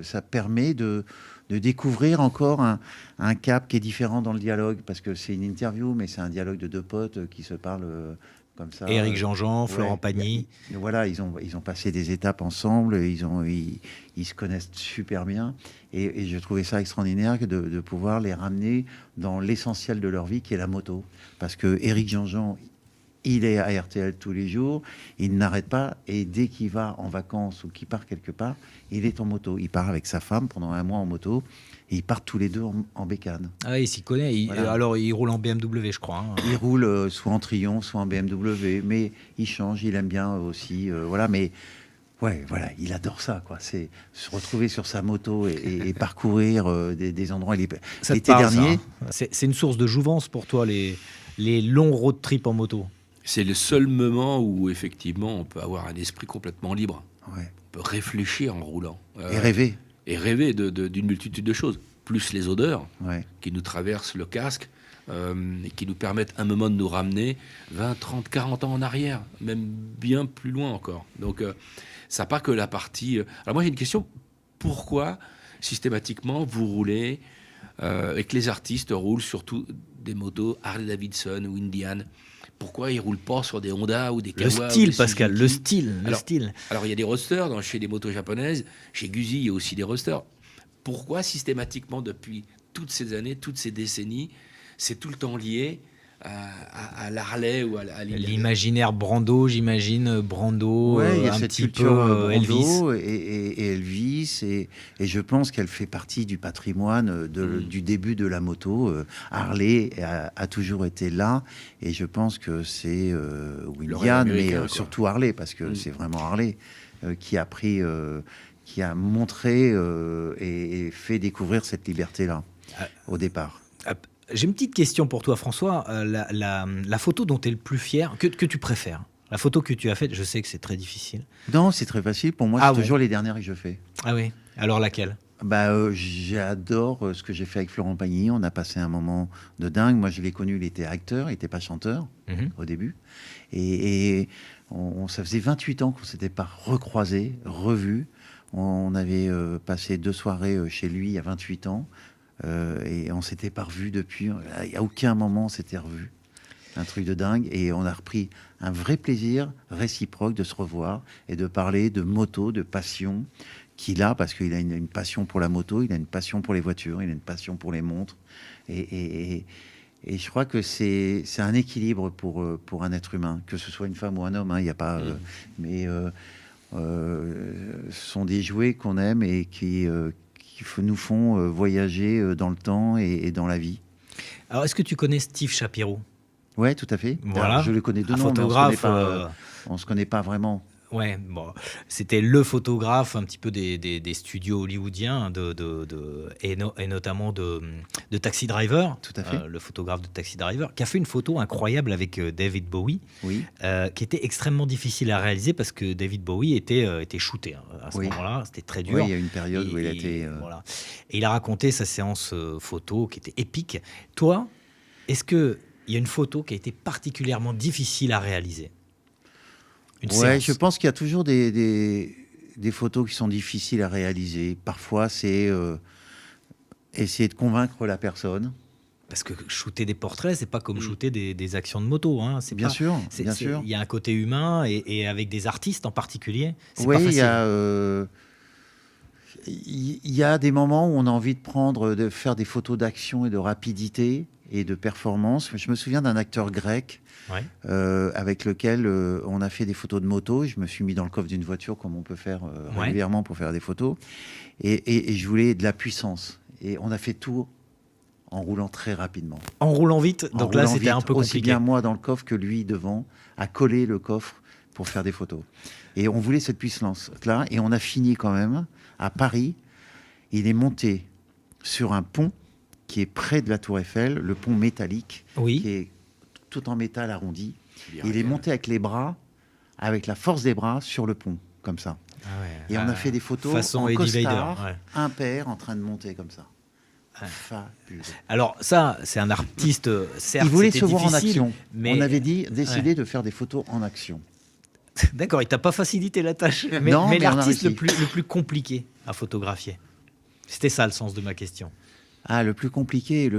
S7: Ça permet de découvrir encore un cap qui est différent dans le dialogue, parce que c'est une interview, mais c'est un dialogue de deux potes qui se parlent comme ça.
S2: Éric Jean-Jean, Florent Pagny.
S7: Voilà, ils ont passé des étapes ensemble, ils se connaissent super bien, et je trouvais ça extraordinaire de pouvoir les ramener dans l'essentiel de leur vie, qui est la moto. Parce que Éric Jean-Jean, il est à RTL tous les jours, il n'arrête pas, et dès qu'il va en vacances ou qu'il part quelque part, il est en moto. Il part avec sa femme pendant 1 mois en moto, et ils partent tous les deux en bécane.
S2: Ah, il s'y connaît.
S7: Voilà.
S2: Alors, il roule en BMW, je crois. Hein.
S7: Il roule soit en Triumph, soit en BMW, mais il change, il aime bien aussi. Voilà, mais ouais, voilà, il adore ça, quoi. C'est se retrouver sur sa moto et parcourir des endroits.
S2: Ça te
S7: L'été
S2: parle,
S7: dernier,
S2: ça, hein. C'est une source de jouvence pour toi, les longs road trips en moto.
S3: C'est le seul moment où, effectivement, on peut avoir un esprit complètement libre.
S7: ouais.
S3: On peut réfléchir en roulant.
S7: Et rêver.
S3: Et rêver d'une multitude de choses. Plus les odeurs
S7: Ouais.
S3: qui nous traversent le casque et qui nous permettent un moment de nous ramener 20, 30, 40 ans en arrière, même bien plus loin encore. Donc, ça n'a pas que la partie... Alors moi, j'ai une question. Pourquoi, systématiquement, vous roulez et que les artistes roulent surtout des motos Harley-Davidson ou Indian? Pourquoi ils ne roulent pas sur des Honda ou des Kawa?
S2: Le style,
S3: ou des
S2: Pascal,
S3: Suzuki?
S2: le style.
S3: Alors, il y a des roadsters chez les motos japonaises. Chez Guzzi, il y a aussi des roadsters. Pourquoi, systématiquement, depuis toutes ces années, toutes ces décennies, c'est tout le temps lié à l'Harley ou à
S2: L'imaginaire Brando, j'imagine. Brando,
S7: Ouais, il y a
S2: un
S7: cette
S2: petit
S7: culture
S2: peu Elvis.
S7: Brando et Elvis, et je pense qu'elle fait partie du patrimoine du début de la moto. Harley a toujours été là, et je pense que c'est Indian, mais surtout Harley, parce que c'est vraiment Harley qui a pris, qui a montré et fait découvrir cette liberté-là au départ.
S2: J'ai une petite question pour toi, François. La photo dont tu es le plus fier, que tu préfères, la photo que tu as faite, je sais que c'est très difficile.
S7: Non, c'est très facile. Pour moi, c'est toujours les dernières que je fais.
S2: Ah oui. Alors laquelle?
S7: J'adore ce que j'ai fait avec Florent Pagny. On a passé un moment de dingue. Moi, je l'ai connu, il était acteur, il n'était pas chanteur au début. Et ça faisait 28 ans qu'on ne s'était pas recroisés, revus. On avait passé 2 soirées chez lui il y a 28 ans. Et on s'était pas revus depuis. À aucun moment on s'était revus. Un truc de dingue. Et on a repris un vrai plaisir réciproque de se revoir et de parler de moto, de passion qu'il a, parce qu'il a une passion pour la moto, il a une passion pour les voitures, il a une passion pour les montres. Et je crois que c'est un équilibre pour un être humain, que ce soit une femme ou un homme. Il n'y a pas. Mais ce sont des jouets qu'on aime et qui nous font voyager dans le temps et dans la vie.
S2: Alors, est-ce que tu connais Steve Shapiro?
S7: Ouais, tout à fait.
S2: Voilà.
S7: Alors, je le connais de
S2: Un
S7: nom,
S2: photographe.
S7: On se connaît pas vraiment.
S2: Ouais, bon, c'était le photographe un petit peu des studios hollywoodiens et notamment de Taxi Driver.
S7: Tout à fait.
S2: Le photographe de Taxi Driver, qui a fait une photo incroyable avec David Bowie,
S7: Oui.
S2: qui était extrêmement difficile à réaliser parce que David Bowie était shooté à ce moment-là. C'était très dur.
S7: Oui, il y a une période où il a été...
S2: Voilà. Et il a raconté sa séance photo qui était épique. Toi, est-ce qu'il y a une photo qui a été particulièrement difficile à réaliser?
S7: Je pense qu'il y a toujours des photos qui sont difficiles à réaliser. Parfois, c'est essayer de convaincre la personne.
S2: Parce que shooter des portraits, c'est pas comme shooter des actions de moto. Hein. C'est
S7: bien
S2: pas,
S7: sûr.
S2: Il y a un côté humain et avec des artistes en particulier. C'est
S7: oui,
S2: pas facile.
S7: Il y a des moments où on a envie de faire des photos d'action et de rapidité et de performance. Je me souviens d'un acteur grec avec lequel on a fait des photos de moto. Je me suis mis dans le coffre d'une voiture comme on peut faire régulièrement pour faire des photos. Et je voulais de la puissance. Et on a fait tout en roulant très rapidement.
S2: En roulant vite. Donc là, c'était un peu compliqué.
S7: Aussi bien moi dans le coffre que lui devant, à coller le coffre pour faire des photos. Et on voulait cette puissance-là. Et on a fini quand même à Paris. Il est monté sur un pont qui est près de la Tour Eiffel, le pont métallique, qui est tout en métal arrondi. Il est monté avec les bras, avec la force des bras, sur le pont, comme ça. Et on a fait des photos
S2: façon
S7: en
S2: Eddie
S7: costard,
S2: Vedder,
S7: impair, en train de monter comme ça. Fabuleux.
S2: Alors ça, c'est un artiste, certes,
S7: il voulait
S2: c'était
S7: se voir en
S2: difficile,
S7: action.
S2: Mais...
S7: On avait décidé de faire des photos en action.
S2: D'accord, il t'a pas facilité la tâche. Mais l'artiste le plus compliqué à photographier. C'était ça le sens de ma question.
S7: Ah, le plus compliqué.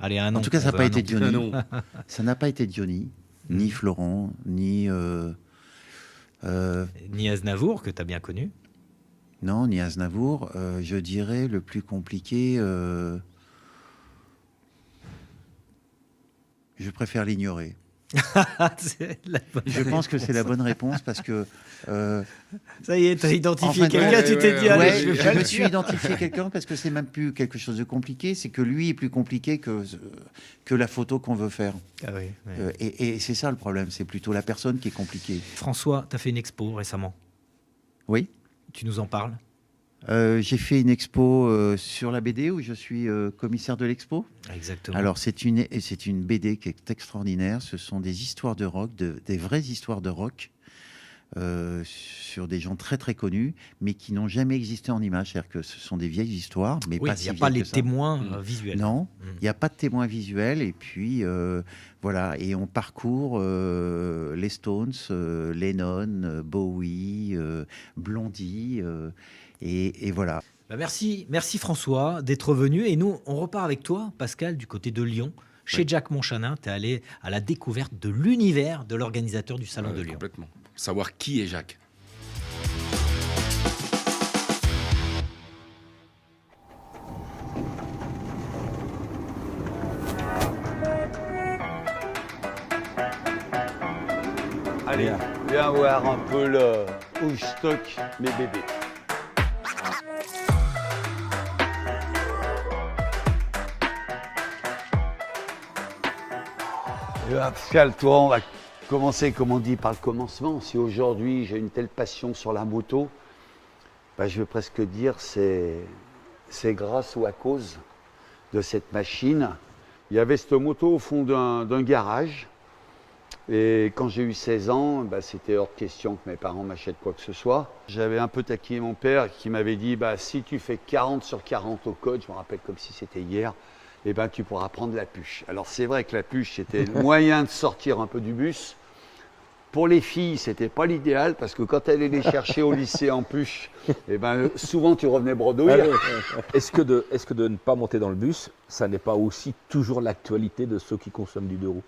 S2: Allez, un nom.
S7: En tout cas, ça n'a pas été Diony. Ça n'a pas été Diony, ni Florent, ni
S2: Aznavour, que tu as bien connu.
S7: Non, ni Aznavour. Je dirais le plus compliqué. Je préfère l'ignorer. Je pense que c'est la bonne réponse parce que...
S2: ça y est, tu as identifié quelqu'un, tu t'es dit... allez,
S7: je me suis identifié quelqu'un parce que c'est même plus quelque chose de compliqué, c'est que lui est plus compliqué que la photo qu'on veut faire.
S2: Ah oui,
S7: et c'est ça le problème, c'est plutôt la personne qui est compliquée.
S2: François, tu as fait une expo récemment.
S7: Oui.
S2: Tu nous en parles?
S7: J'ai fait une expo sur la BD où je suis commissaire de l'expo.
S2: Exactement.
S7: Alors c'est une BD qui est extraordinaire. Ce sont des histoires de rock, des vraies histoires de rock sur des gens très très connus, mais qui n'ont jamais existé en image. C'est-à-dire que ce sont des vieilles histoires, mais pas si vieilles que ça.
S2: Il n'y a pas les témoins visuels.
S7: Non, il n'y a pas de témoins visuels. Et puis voilà, et on parcourt les Stones, Lennon, Bowie, Blondie. Et voilà.
S2: Merci François d'être venu. Et nous, on repart avec toi, Pascal, du côté de Lyon. Chez Jacques Monchanin, tu es allé à la découverte de l'univers de l'organisateur du Salon de Lyon.
S3: Complètement. Savoir qui est Jacques.
S5: Allez, viens voir un peu le où je stocke mes bébés. Pascal, toi, on va commencer, comme on dit, par le commencement. Si aujourd'hui j'ai une telle passion sur la moto, je veux presque dire c'est grâce ou à cause de cette machine. Il y avait cette moto au fond d'un garage. Et quand j'ai eu 16 ans, c'était hors de question que mes parents m'achètent quoi que ce soit. J'avais un peu taquillé mon père qui m'avait dit si tu fais 40 sur 40 au code, je me rappelle comme si c'était hier, tu pourras prendre la puce. Alors c'est vrai que la puce, c'était le moyen de sortir un peu du bus. Pour les filles, c'était pas l'idéal parce que quand elles allaient les chercher au lycée en puce, souvent tu revenais bredouille.
S6: Est-ce que de ne pas monter dans le bus, ça n'est pas aussi toujours l'actualité de ceux qui consomment du 2 roues?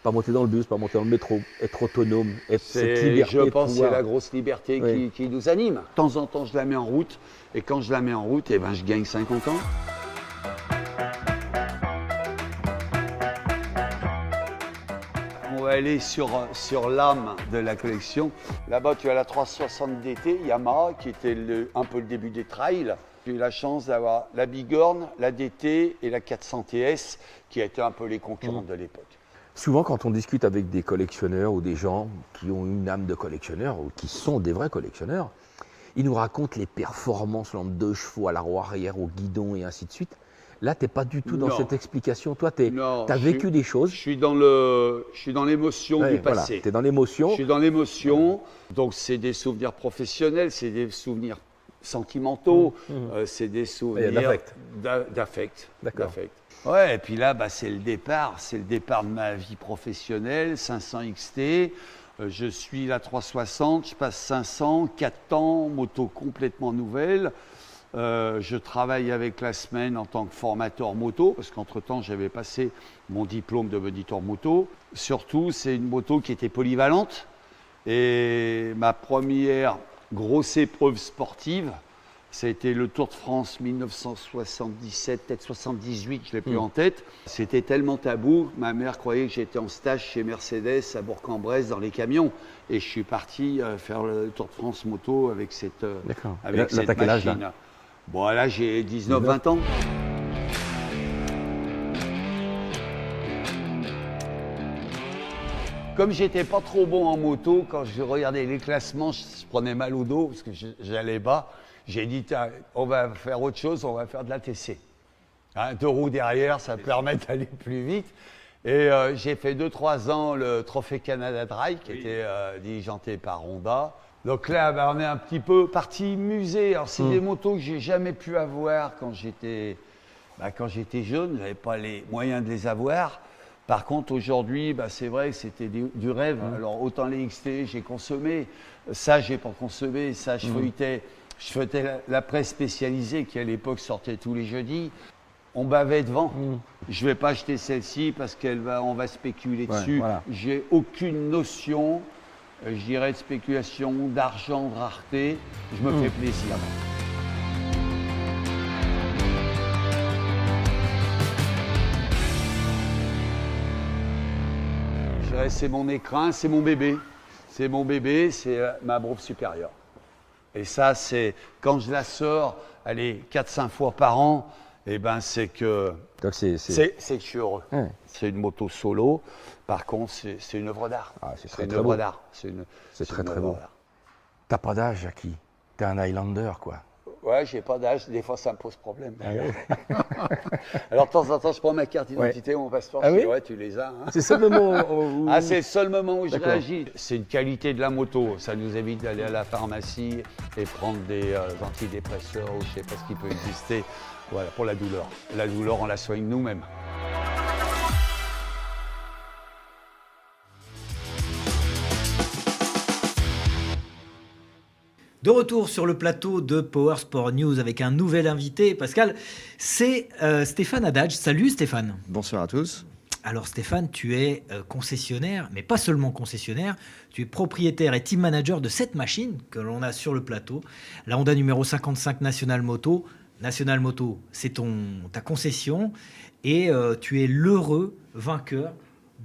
S6: Pas monter dans le bus, pas monter dans le métro, être autonome, cette liberté.
S5: Je pense que c'est la grosse liberté qui nous anime. De temps en temps, je la mets en route et quand je la mets en route, je gagne 50 ans. On va aller sur l'âme de la collection. Là-bas, tu as la 360 DT Yamaha, qui était un peu le début des trails. J'ai eu la chance d'avoir la Bigorne, la DT et la 400 TS, qui étaient un peu les concurrentes de l'époque.
S6: Souvent, quand on discute avec des collectionneurs ou des gens qui ont une âme de collectionneur ou qui sont des vrais collectionneurs, ils nous racontent les performances, l'homme 2 chevaux à la roue arrière, au guidon et ainsi de suite. Là, tu n'es pas du tout dans cette explication. Toi, tu as vécu des choses.
S5: Je suis dans l'émotion du passé.
S6: Voilà, tu es dans l'émotion.
S5: Je suis dans l'émotion. Donc, c'est des souvenirs professionnels, c'est des souvenirs sentimentaux, c'est des souvenirs d'affect.
S6: D'accord.
S5: Ouais, et puis là, c'est le départ de ma vie professionnelle, 500 XT. Je suis la 360, je passe 500, 4 ans, moto complètement nouvelle. Je travaille avec la semaine en tant que formateur moto, parce qu'entre-temps, j'avais passé mon diplôme de moniteur moto. Surtout, c'est une moto qui était polyvalente. Et ma première grosse épreuve sportive, ça a été le Tour de France 1977, peut-être 78, je ne l'ai plus en tête. C'était tellement tabou, ma mère croyait que j'étais en stage chez Mercedes à Bourg-en-Bresse dans les camions. Et je suis parti faire le Tour de France moto avec cette, avec cette machine. Quel âge, là ? Bon, là, j'ai 19-20 ans. Comme j'étais pas trop bon en moto, quand je regardais les classements, je prenais mal au dos parce que j'allais bas. J'ai dit, on va faire autre chose, on va faire de la TC. 2 roues derrière, ça permet d'aller plus vite. Et j'ai fait 2-3 ans le Trophée Canada Dry, qui était diligenté par Honda. Donc là, on est un petit peu parti musée. Alors, c'est des motos que j'ai jamais pu avoir quand j'étais jeune. Je n'avais pas les moyens de les avoir. Par contre, aujourd'hui, c'est vrai que c'était du rêve. Alors, autant les XT, j'ai consommé. Ça, j'ai pas consommé. Ça, je feuilletais. Je faisais la presse spécialisée qui, à l'époque, sortait tous les jeudis. On bavait devant. Je ne vais pas acheter celle-ci parce qu'on va spéculer dessus. Voilà. J'ai aucune notion, je dirais, de spéculation, d'argent, de rareté. Je me fais plaisir. Je dirais, c'est mon écrin, c'est mon bébé. C'est mon bébé, c'est ma broupe supérieure. Et ça, c'est quand je la sors, allez, 4-5 fois par an, c'est que je suis heureux. C'est une moto solo. Par contre, c'est une œuvre d'art.
S6: C'est une œuvre d'art. C'est très beau. T'as pas d'âge, Jackie. T'es un Highlander, quoi.
S5: Ouais, j'ai pas d'âge. Des fois, ça me pose problème. Alors, de temps en temps, je prends ma carte d'identité, mon passeport. Je dis, ouais, tu les as. Hein.
S6: C'est le seul moment où...
S5: c'est le seul moment où je réagis. C'est une qualité de la moto. Ça nous évite d'aller à la pharmacie et prendre des antidépresseurs ou je sais pas ce qui peut exister. Voilà, pour la douleur. La douleur, on la soigne nous-mêmes.
S2: De retour sur le plateau de Power Sport News avec un nouvel invité, Pascal, c'est Stéphane Hadadj. Salut Stéphane.
S8: Bonsoir à tous.
S2: Alors Stéphane, tu es concessionnaire, mais pas seulement concessionnaire, tu es propriétaire et team manager de cette machine que l'on a sur le plateau, la Honda numéro 55 National Moto. National Moto, c'est ta concession et tu es l'heureux vainqueur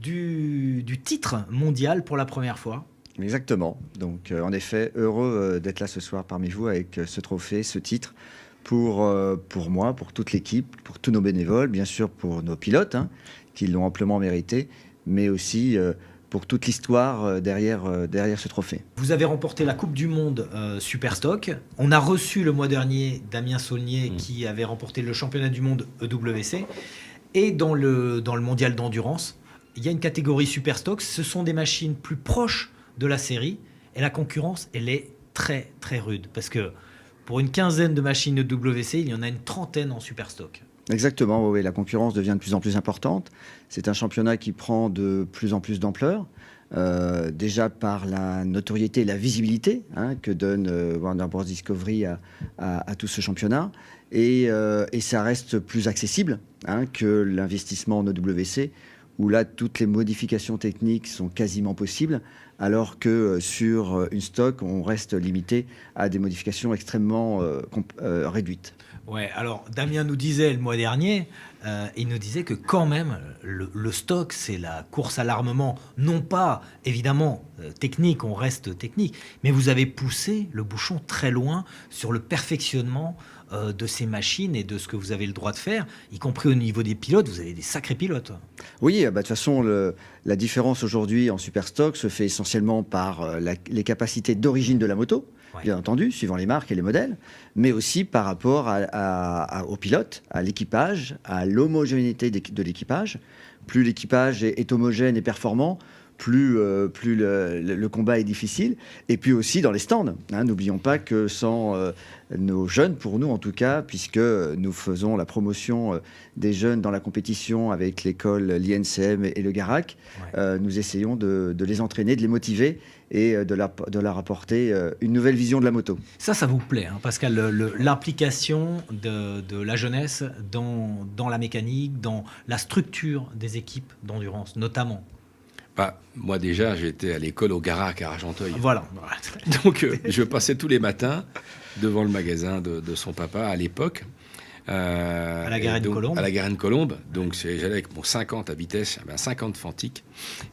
S2: du titre mondial pour la première fois.
S8: Exactement. Donc, en effet, heureux d'être là ce soir parmi vous avec ce trophée, ce titre, pour moi, pour toute l'équipe, pour tous nos bénévoles, bien sûr pour nos pilotes, qui l'ont amplement mérité, mais aussi pour toute l'histoire derrière ce trophée.
S2: Vous avez remporté la Coupe du Monde Superstock. On a reçu le mois dernier Damien Saulnier qui avait remporté le championnat du monde EWC. Et dans le mondial d'endurance, il y a une catégorie Superstock. Ce sont des machines plus proches de la série et la concurrence, elle est très très rude parce que pour une quinzaine de machines EWC, il y en a une trentaine en Superstock.
S8: Exactement, oui, la concurrence devient de plus en plus importante. C'est un championnat qui prend de plus en plus d'ampleur, déjà par la notoriété et la visibilité que donne Warner Bros. Discovery à tout ce championnat. Et ça reste plus accessible que l'investissement en EWC, où là, toutes les modifications techniques sont quasiment possibles, alors que sur une stock, on reste limité à des modifications extrêmement réduites.
S2: Ouais, alors Damien nous disait le mois dernier, il nous disait que quand même, le stock, c'est la course à l'armement, non pas, évidemment, technique, on reste technique, mais vous avez poussé le bouchon très loin sur le perfectionnement de ces machines et de ce que vous avez le droit de faire, y compris au niveau des pilotes. Vous avez des sacrés pilotes.
S8: Oui, de toute façon, la différence aujourd'hui en Superstock se fait essentiellement par les capacités d'origine de la moto, bien entendu, suivant les marques et les modèles, mais aussi par rapport aux pilotes, à l'équipage, à l'homogénéité de l'équipage. Plus l'équipage est homogène et performant, plus le combat est difficile. Et puis aussi dans les stands. N'oublions pas que sans nos jeunes, pour nous en tout cas, puisque nous faisons la promotion des jeunes dans la compétition avec l'école, l'INCM et le Garac, nous essayons de les entraîner, de les motiver et de leur apporter une nouvelle vision de la moto.
S2: Ça vous plaît, Pascal, l'implication de la jeunesse dans la mécanique, dans la structure des équipes d'endurance, notamment.
S3: Moi déjà, j'étais à l'école au Garac à Argenteuil.
S2: Voilà.
S3: Donc je passais tous les matins devant le magasin de son papa à l'époque.
S2: À la Garenne-Colombe.
S3: À la Garenne-Colombe. Donc j'allais avec mon 50 à vitesse, j'avais un 50 Fantique.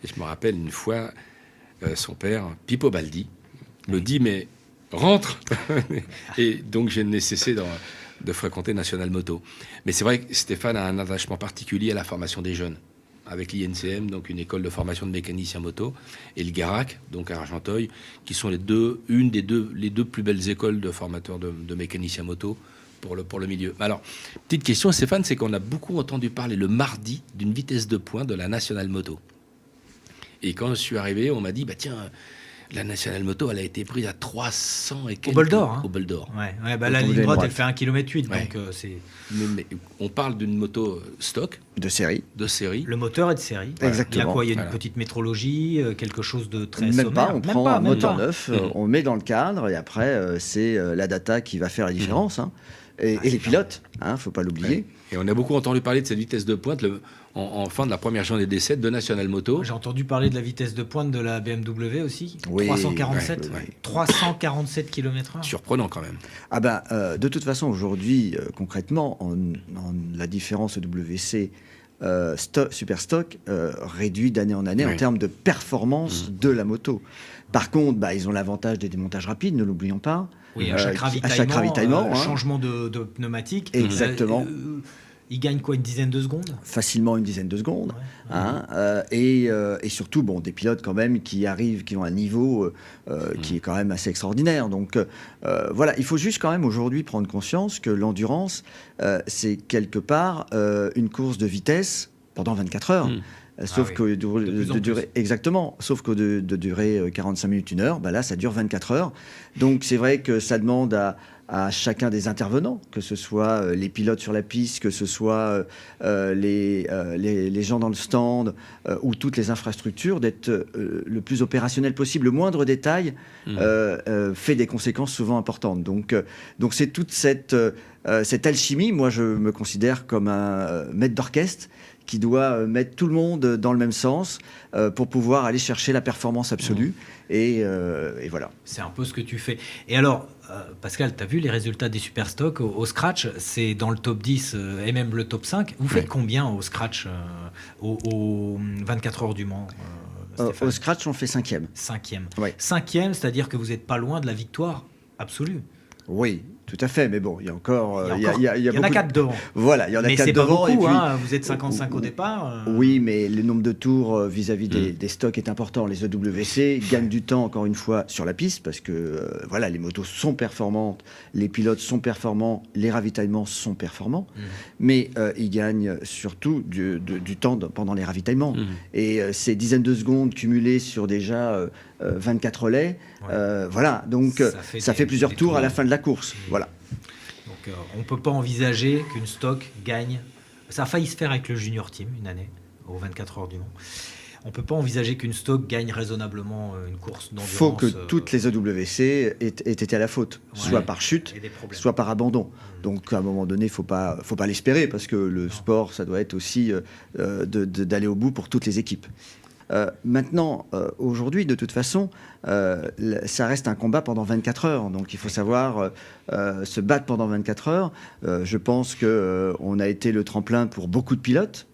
S3: Et je me rappelle une fois, son père, Pippo Baldi, me dit « Mais rentre !» Et donc je n'ai cessé de fréquenter National Moto. Mais c'est vrai que Stéphane a un attachement particulier à la formation des jeunes, avec l'INCM, donc une école de formation de mécaniciens moto, et le Garac, donc à Argenteuil, qui sont les deux plus belles écoles de formateurs de mécaniciens moto pour le milieu. Alors, petite question, Stéphane, c'est qu'on a beaucoup entendu parler le mardi d'une vitesse de pointe de la National Moto. Et quand je suis arrivé, on m'a dit, tiens, la National Moto, elle a été prise à 300 et quelques...
S2: Au bol d'or.
S3: Au bol d'or.
S2: La ligne droite, elle fait 1,8 km, donc c'est...
S3: Mais on parle d'une moto stock.
S8: De série.
S3: Le
S2: moteur est de série.
S8: Exactement.
S2: Il y a quoi ? Il y a une petite métrologie, quelque chose de très
S8: Même
S2: sommaire.
S8: pas, on prend un moteur neuf, on met dans le cadre, et après, c'est la data qui va faire la différence. Et les pilotes, faut pas l'oublier.
S3: Et on a beaucoup entendu parler de cette vitesse de pointe en fin de la première journée des 7 de National Moto.
S2: J'ai entendu parler de la vitesse de pointe de la BMW aussi.
S8: Oui,
S2: 347. 347 km/h.
S3: Surprenant quand même.
S8: De toute façon, aujourd'hui, concrètement, la différence WC Superstock réduit d'année en année en termes de performance de la moto. Par contre, ils ont l'avantage des démontages rapides, ne l'oublions pas.
S2: Oui, à chaque ravitaillement, changement de pneumatique.
S8: Exactement.
S2: Il gagne quoi, une dizaine de secondes ?
S8: Facilement une dizaine de secondes. Et surtout, des pilotes quand même qui ont un niveau qui est quand même assez extraordinaire. Donc voilà, il faut juste quand même aujourd'hui prendre conscience que l'endurance, c'est quelque part une course de vitesse pendant 24 heures. Sauf que de durer exactement, sauf que de durer 45 minutes, 1 heure, là ça dure 24 heures. Donc c'est vrai que ça demande à chacun des intervenants, que ce soit les pilotes sur la piste, que ce soit les gens dans le stand ou toutes les infrastructures, d'être le plus opérationnel possible. Le moindre détail fait des conséquences souvent importantes. Donc c'est toute cette alchimie. Moi, je me considère comme un maître d'orchestre qui doit mettre tout le monde dans le même sens pour pouvoir aller chercher la performance absolue. Et voilà.
S2: C'est un peu ce que tu fais. Et alors, Pascal, tu as vu les résultats des Superstock au scratch, c'est dans le top 10 et même le top 5. Vous faites combien au scratch au 24 heures du Mans
S8: au scratch, on fait 5e.
S2: 5e.
S8: Ouais.
S2: 5e, c'est-à-dire que vous n'êtes pas loin de la victoire absolue.
S8: Oui, tout à fait, mais bon, il y a encore...
S2: Il y en a 4 devant.
S8: Voilà, il y en a 4
S2: Mais
S8: devant.
S2: c'est pas beaucoup, vous êtes 55 au départ.
S8: Oui, mais le nombre de tours vis-à-vis des stocks est important. Les EWC gagnent du temps, encore une fois, sur la piste, parce que les motos sont performantes, les pilotes sont performants, les ravitaillements sont performants, mais ils gagnent surtout du temps pendant les ravitaillements. Et ces dizaines de secondes cumulées sur déjà 24 relais, donc ça fait plusieurs tours à la fin de la course. Voilà.
S2: Donc on ne peut pas envisager qu'une stock gagne. Ça a failli se faire avec le Junior Team une année, aux 24 heures du Mans. On ne peut pas envisager qu'une stock gagne raisonnablement une course d'endurance.
S8: Il faut que toutes les EWC aient été à la faute, soit par chute, soit par abandon. Donc à un moment donné, il ne faut pas l'espérer, parce que le sport, ça doit être aussi d'aller au bout pour toutes les équipes. Maintenant, aujourd'hui, de toute façon, ça reste un combat pendant 24 heures. Donc il faut savoir se battre pendant 24 heures. Je pense qu'on a été le tremplin pour beaucoup de pilotes.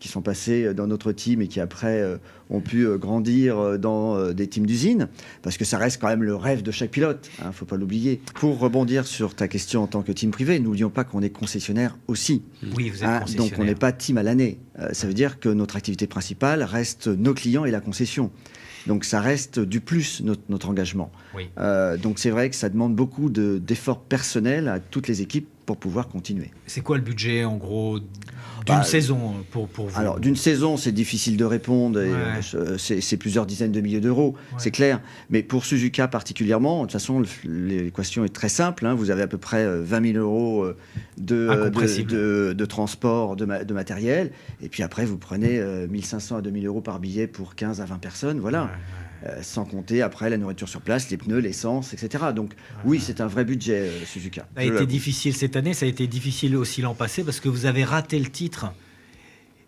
S8: qui sont passés dans notre team et qui après ont pu grandir dans des teams d'usine, parce que ça reste quand même le rêve de chaque pilote, il ne faut pas l'oublier. Pour rebondir sur ta question en tant que team privé, n'oublions pas qu'on est concessionnaire aussi.
S2: Oui, vous êtes concessionnaire.
S8: Donc on n'est pas team à l'année. Ça veut dire que notre activité principale reste nos clients et la concession. Donc ça reste du plus, notre engagement.
S2: Oui.
S8: Donc c'est vrai que ça demande beaucoup d'efforts personnels à toutes les équipes pour pouvoir continuer.
S2: C'est quoi le budget, en gros, d'une saison pour vous?
S8: Alors, d'une saison, c'est difficile de répondre. C'est plusieurs dizaines de milliers d'euros, c'est clair. Mais pour Suzuka particulièrement, de toute façon, l'équation est très simple. Vous avez à peu près 20 000 euros de transport de matériel. Et puis après, vous prenez 1 500 à 2 000 euros par billet pour 15 à 20 personnes. Voilà. Sans compter après la nourriture sur place, les pneus, l'essence, etc. Donc oui, c'est un vrai budget Suzuka.
S2: Ça a été difficile cette année, ça a été difficile aussi l'an passé parce que vous avez raté le titre.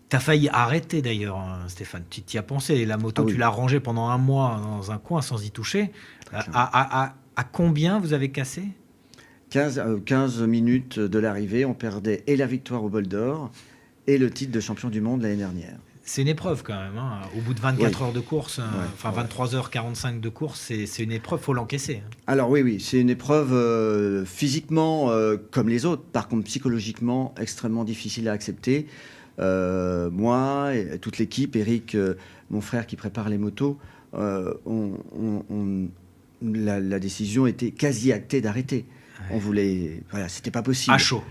S2: Tu as failli arrêter d'ailleurs, Stéphane. Tu y as pensé. La moto, tu l'as rangée pendant un mois dans un coin sans y toucher. À combien vous avez cassé
S8: 15 minutes de l'arrivée, on perdait et la victoire au Bol d'Or et le titre de champion du monde l'année dernière.
S2: C'est une épreuve quand même. Au bout de 24 heures de course, 23h45 de course, c'est une épreuve, il faut l'encaisser.
S8: Alors oui, c'est une épreuve physiquement comme les autres. Par contre, psychologiquement, extrêmement difficile à accepter. Moi et toute l'équipe, Eric, mon frère qui prépare les motos, la décision était quasi actée d'arrêter. On voulait, c'était pas possible.
S2: À chaud.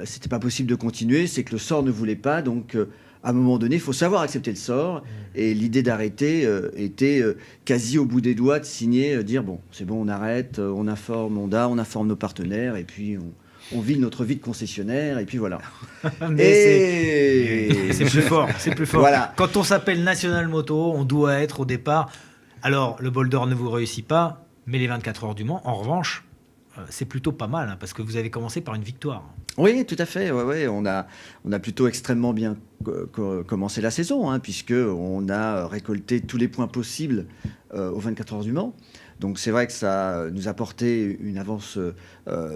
S8: C'était pas possible de continuer. C'est que le sort ne voulait pas, donc. À un moment donné, il faut savoir accepter le sort. Et l'idée d'arrêter était quasi au bout des doigts de signer, dire bon, c'est bon, on arrête, on informe Honda, on informe nos partenaires, et puis on vit notre vie de concessionnaire, et puis voilà.
S2: C'est plus fort, c'est plus fort.
S8: Voilà.
S2: Quand on s'appelle National Moto, on doit être au départ. Alors, le Bol d'Or ne vous réussit pas, mais les 24 heures du Mans, en revanche, c'est plutôt pas mal, parce que vous avez commencé par une victoire.
S8: Oui, tout à fait. On a plutôt extrêmement bien commencé la saison, puisqu'on a récolté tous les points possibles aux 24 heures du Mans. Donc c'est vrai que ça nous a apporté une avance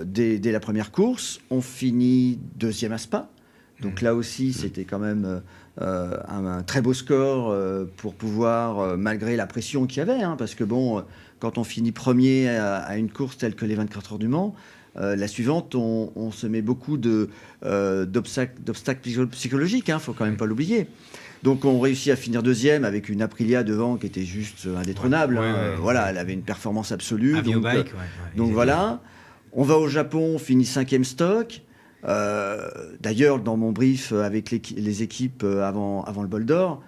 S8: dès la première course. On finit deuxième à Spa. Donc là aussi, c'était quand même un très beau score pour pouvoir, malgré la pression qu'il y avait, parce que bon, quand on finit premier à une course telle que les 24 heures du Mans, la suivante, on se met beaucoup d'obstacles psychologiques, faut quand même pas l'oublier. Donc on réussit à finir deuxième avec une Aprilia devant qui était juste indétrônable. Elle avait une performance absolue. Donc voilà, on va au Japon, on finit 5e stock. D'ailleurs, dans mon brief avec les équipes avant le Bol d'Or,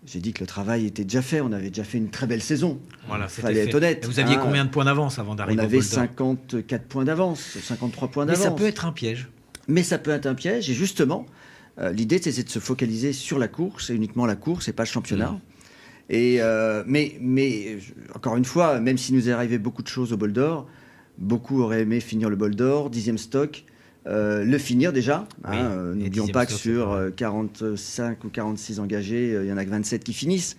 S8: j'ai dit que le travail était déjà fait. On avait déjà fait une très belle saison.
S2: Voilà,
S8: fallait être honnête.
S2: Et vous aviez combien de points d'avance avant d'arriver au Bol d'Or?
S8: On avait 54 points d'avance, 53 points d'avance.
S2: Mais ça peut être un piège.
S8: Mais ça peut être un piège. Et justement, l'idée, c'est de se focaliser sur la course, et uniquement la course, et pas le championnat. Et, mais encore une fois, même s'il nous est arrivé beaucoup de choses au Bol d'Or, beaucoup auraient aimé finir le Bol d'Or, 10e stock. Le finir déjà. N'oublions pas que sur 45 ou 46 engagés, il n'y en a que 27 qui finissent.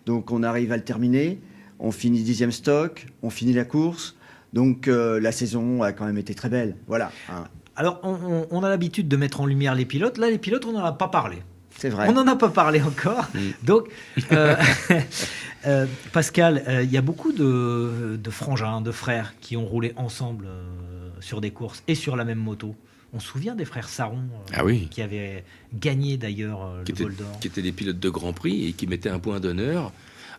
S8: Donc on arrive à le terminer. On finit 10e stock, on finit la course. Donc la saison a quand même été très belle. Voilà.
S2: Alors on a l'habitude de mettre en lumière les pilotes. Là, les pilotes, on n'en a pas parlé.
S8: C'est vrai.
S2: On n'en a pas parlé encore. Donc, Pascal, il y a beaucoup de frangins, de frères qui ont roulé ensemble sur des courses et sur la même moto. On se souvient des frères Saron qui avaient gagné d'ailleurs le Bol d'Or.
S3: Qui étaient des pilotes de Grand Prix et qui mettaient un point d'honneur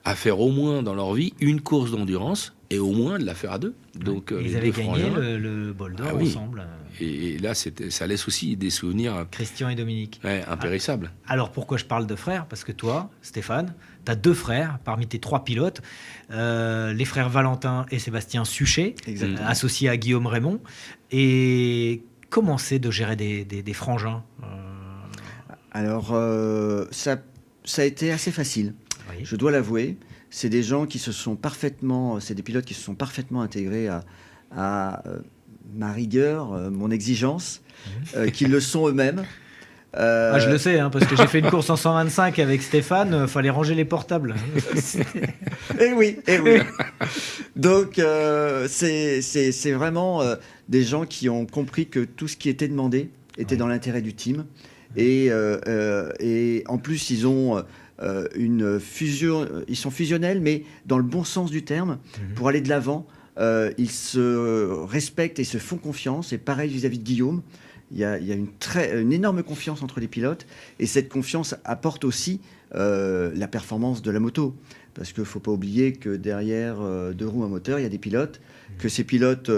S3: à faire au moins dans leur vie une course d'endurance et au moins de la faire à deux. Donc,
S2: ils avaient gagné le Bol d'Or ensemble.
S3: Et là, ça laisse aussi des souvenirs...
S2: Christian et Dominique.
S3: Impérissables.
S2: Alors pourquoi je parle de frères? Parce que toi, Stéphane, tu as 2 frères parmi tes 3 pilotes, les frères Valentin et Sébastien Suchet, associés à Guillaume Raymond. Et comment c'est de gérer des frangins
S8: Alors, ça a été assez facile. Oui. Je dois l'avouer. C'est des gens qui c'est des pilotes qui se sont parfaitement intégrés à ma rigueur, mon exigence, qu'ils le sont eux-mêmes.
S2: Je le sais, parce que j'ai fait une course en 125 avec Stéphane, fallait ranger les portables.
S8: Eh oui. Donc, c'est vraiment des gens qui ont compris que tout ce qui était demandé était dans l'intérêt du team. Et en plus, ils ont une fusion, ils sont fusionnels, mais dans le bon sens du terme, pour aller de l'avant. Ils se respectent et se font confiance. Et pareil vis-à-vis de Guillaume, il y a une énorme confiance entre les pilotes. Et cette confiance apporte aussi la performance de la moto. Parce qu'il ne faut pas oublier que derrière deux roues, un moteur, il y a des pilotes. Que ces pilotes,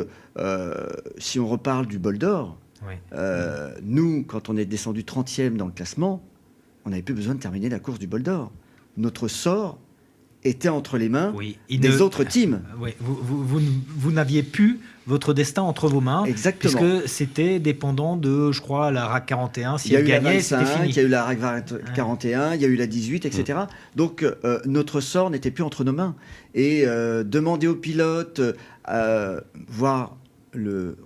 S8: si on reparle du bol d'or, nous, quand on est descendu 30e dans le classement, on n'avait plus besoin de terminer la course du bol d'or. Notre sort était entre les mains des autres teams.
S2: Vous n'aviez plus votre destin entre vos mains.
S8: Exactement.
S2: Puisque c'était dépendant de, je crois, la RAC 41. Si elle gagnait, c'était fini.
S8: Il y a eu la RAC 41, il y a eu la 18, etc. Donc, notre sort n'était plus entre nos mains. Et demander aux pilotes, voire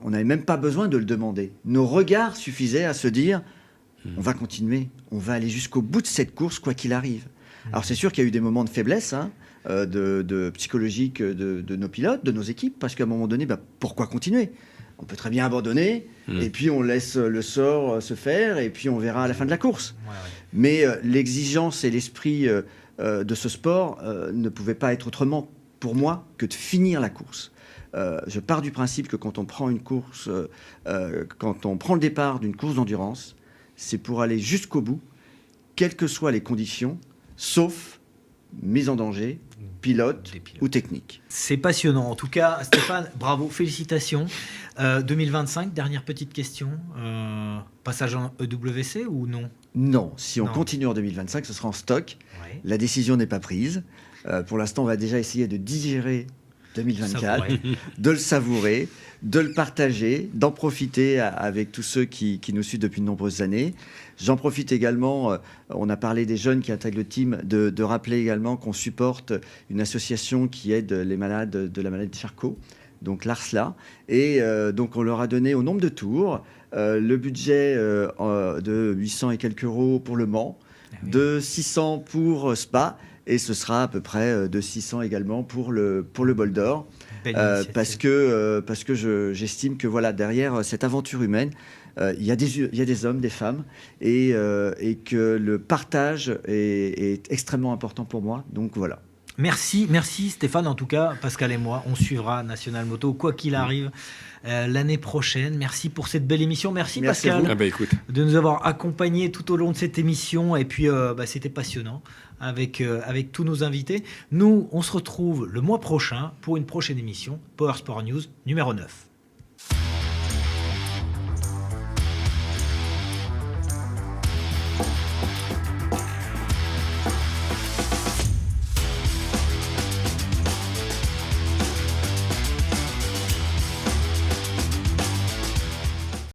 S8: on n'avait même pas besoin de le demander. Nos regards suffisaient à se dire, on va continuer, on va aller jusqu'au bout de cette course, quoi qu'il arrive. Alors c'est sûr qu'il y a eu des moments de faiblesse de psychologique de nos pilotes, de nos équipes, parce qu'à un moment donné, pourquoi continuer ? On peut très bien abandonner, et puis on laisse le sort se faire, et puis on verra à la fin de la course. Mais l'exigence et l'esprit de ce sport ne pouvaient pas être autrement pour moi que de finir la course. Je pars du principe que quand on prend une course, quand on prend le départ d'une course d'endurance, c'est pour aller jusqu'au bout, quelles que soient les conditions, sauf mise en danger, pilote ou technique.
S2: C'est passionnant. En tout cas, Stéphane, bravo, félicitations. 2025, dernière petite question. Passage en EWC ou non ?
S8: Non, si on continue en 2025, ce sera en stock. Ouais. La décision n'est pas prise. Pour l'instant, on va déjà essayer de digérer 2024, de le savourer, de le partager, d'en profiter avec tous ceux qui nous suivent depuis de nombreuses années. J'en profite également, on a parlé des jeunes qui intègrent le team, de rappeler également qu'on supporte une association qui aide les malades de la maladie de Charcot, donc l'ARSLA. Et donc on leur a donné au nombre de tours le budget de 800 et quelques euros pour Le Mans, de 600 pour Spa, et ce sera à peu près de 600 également pour le Bol d'Or. Parce que j'estime que voilà, derrière cette aventure humaine, il y a des hommes, des femmes, et que le partage est extrêmement important pour moi. Donc voilà.
S2: Merci Stéphane. En tout cas, Pascal et moi, on suivra National Moto quoi qu'il arrive l'année prochaine. Merci pour cette belle émission. Merci Pascal de nous avoir accompagnés tout au long de cette émission. Et puis, c'était passionnant avec tous nos invités. Nous, on se retrouve le mois prochain pour une prochaine émission Power Sport News numéro 9.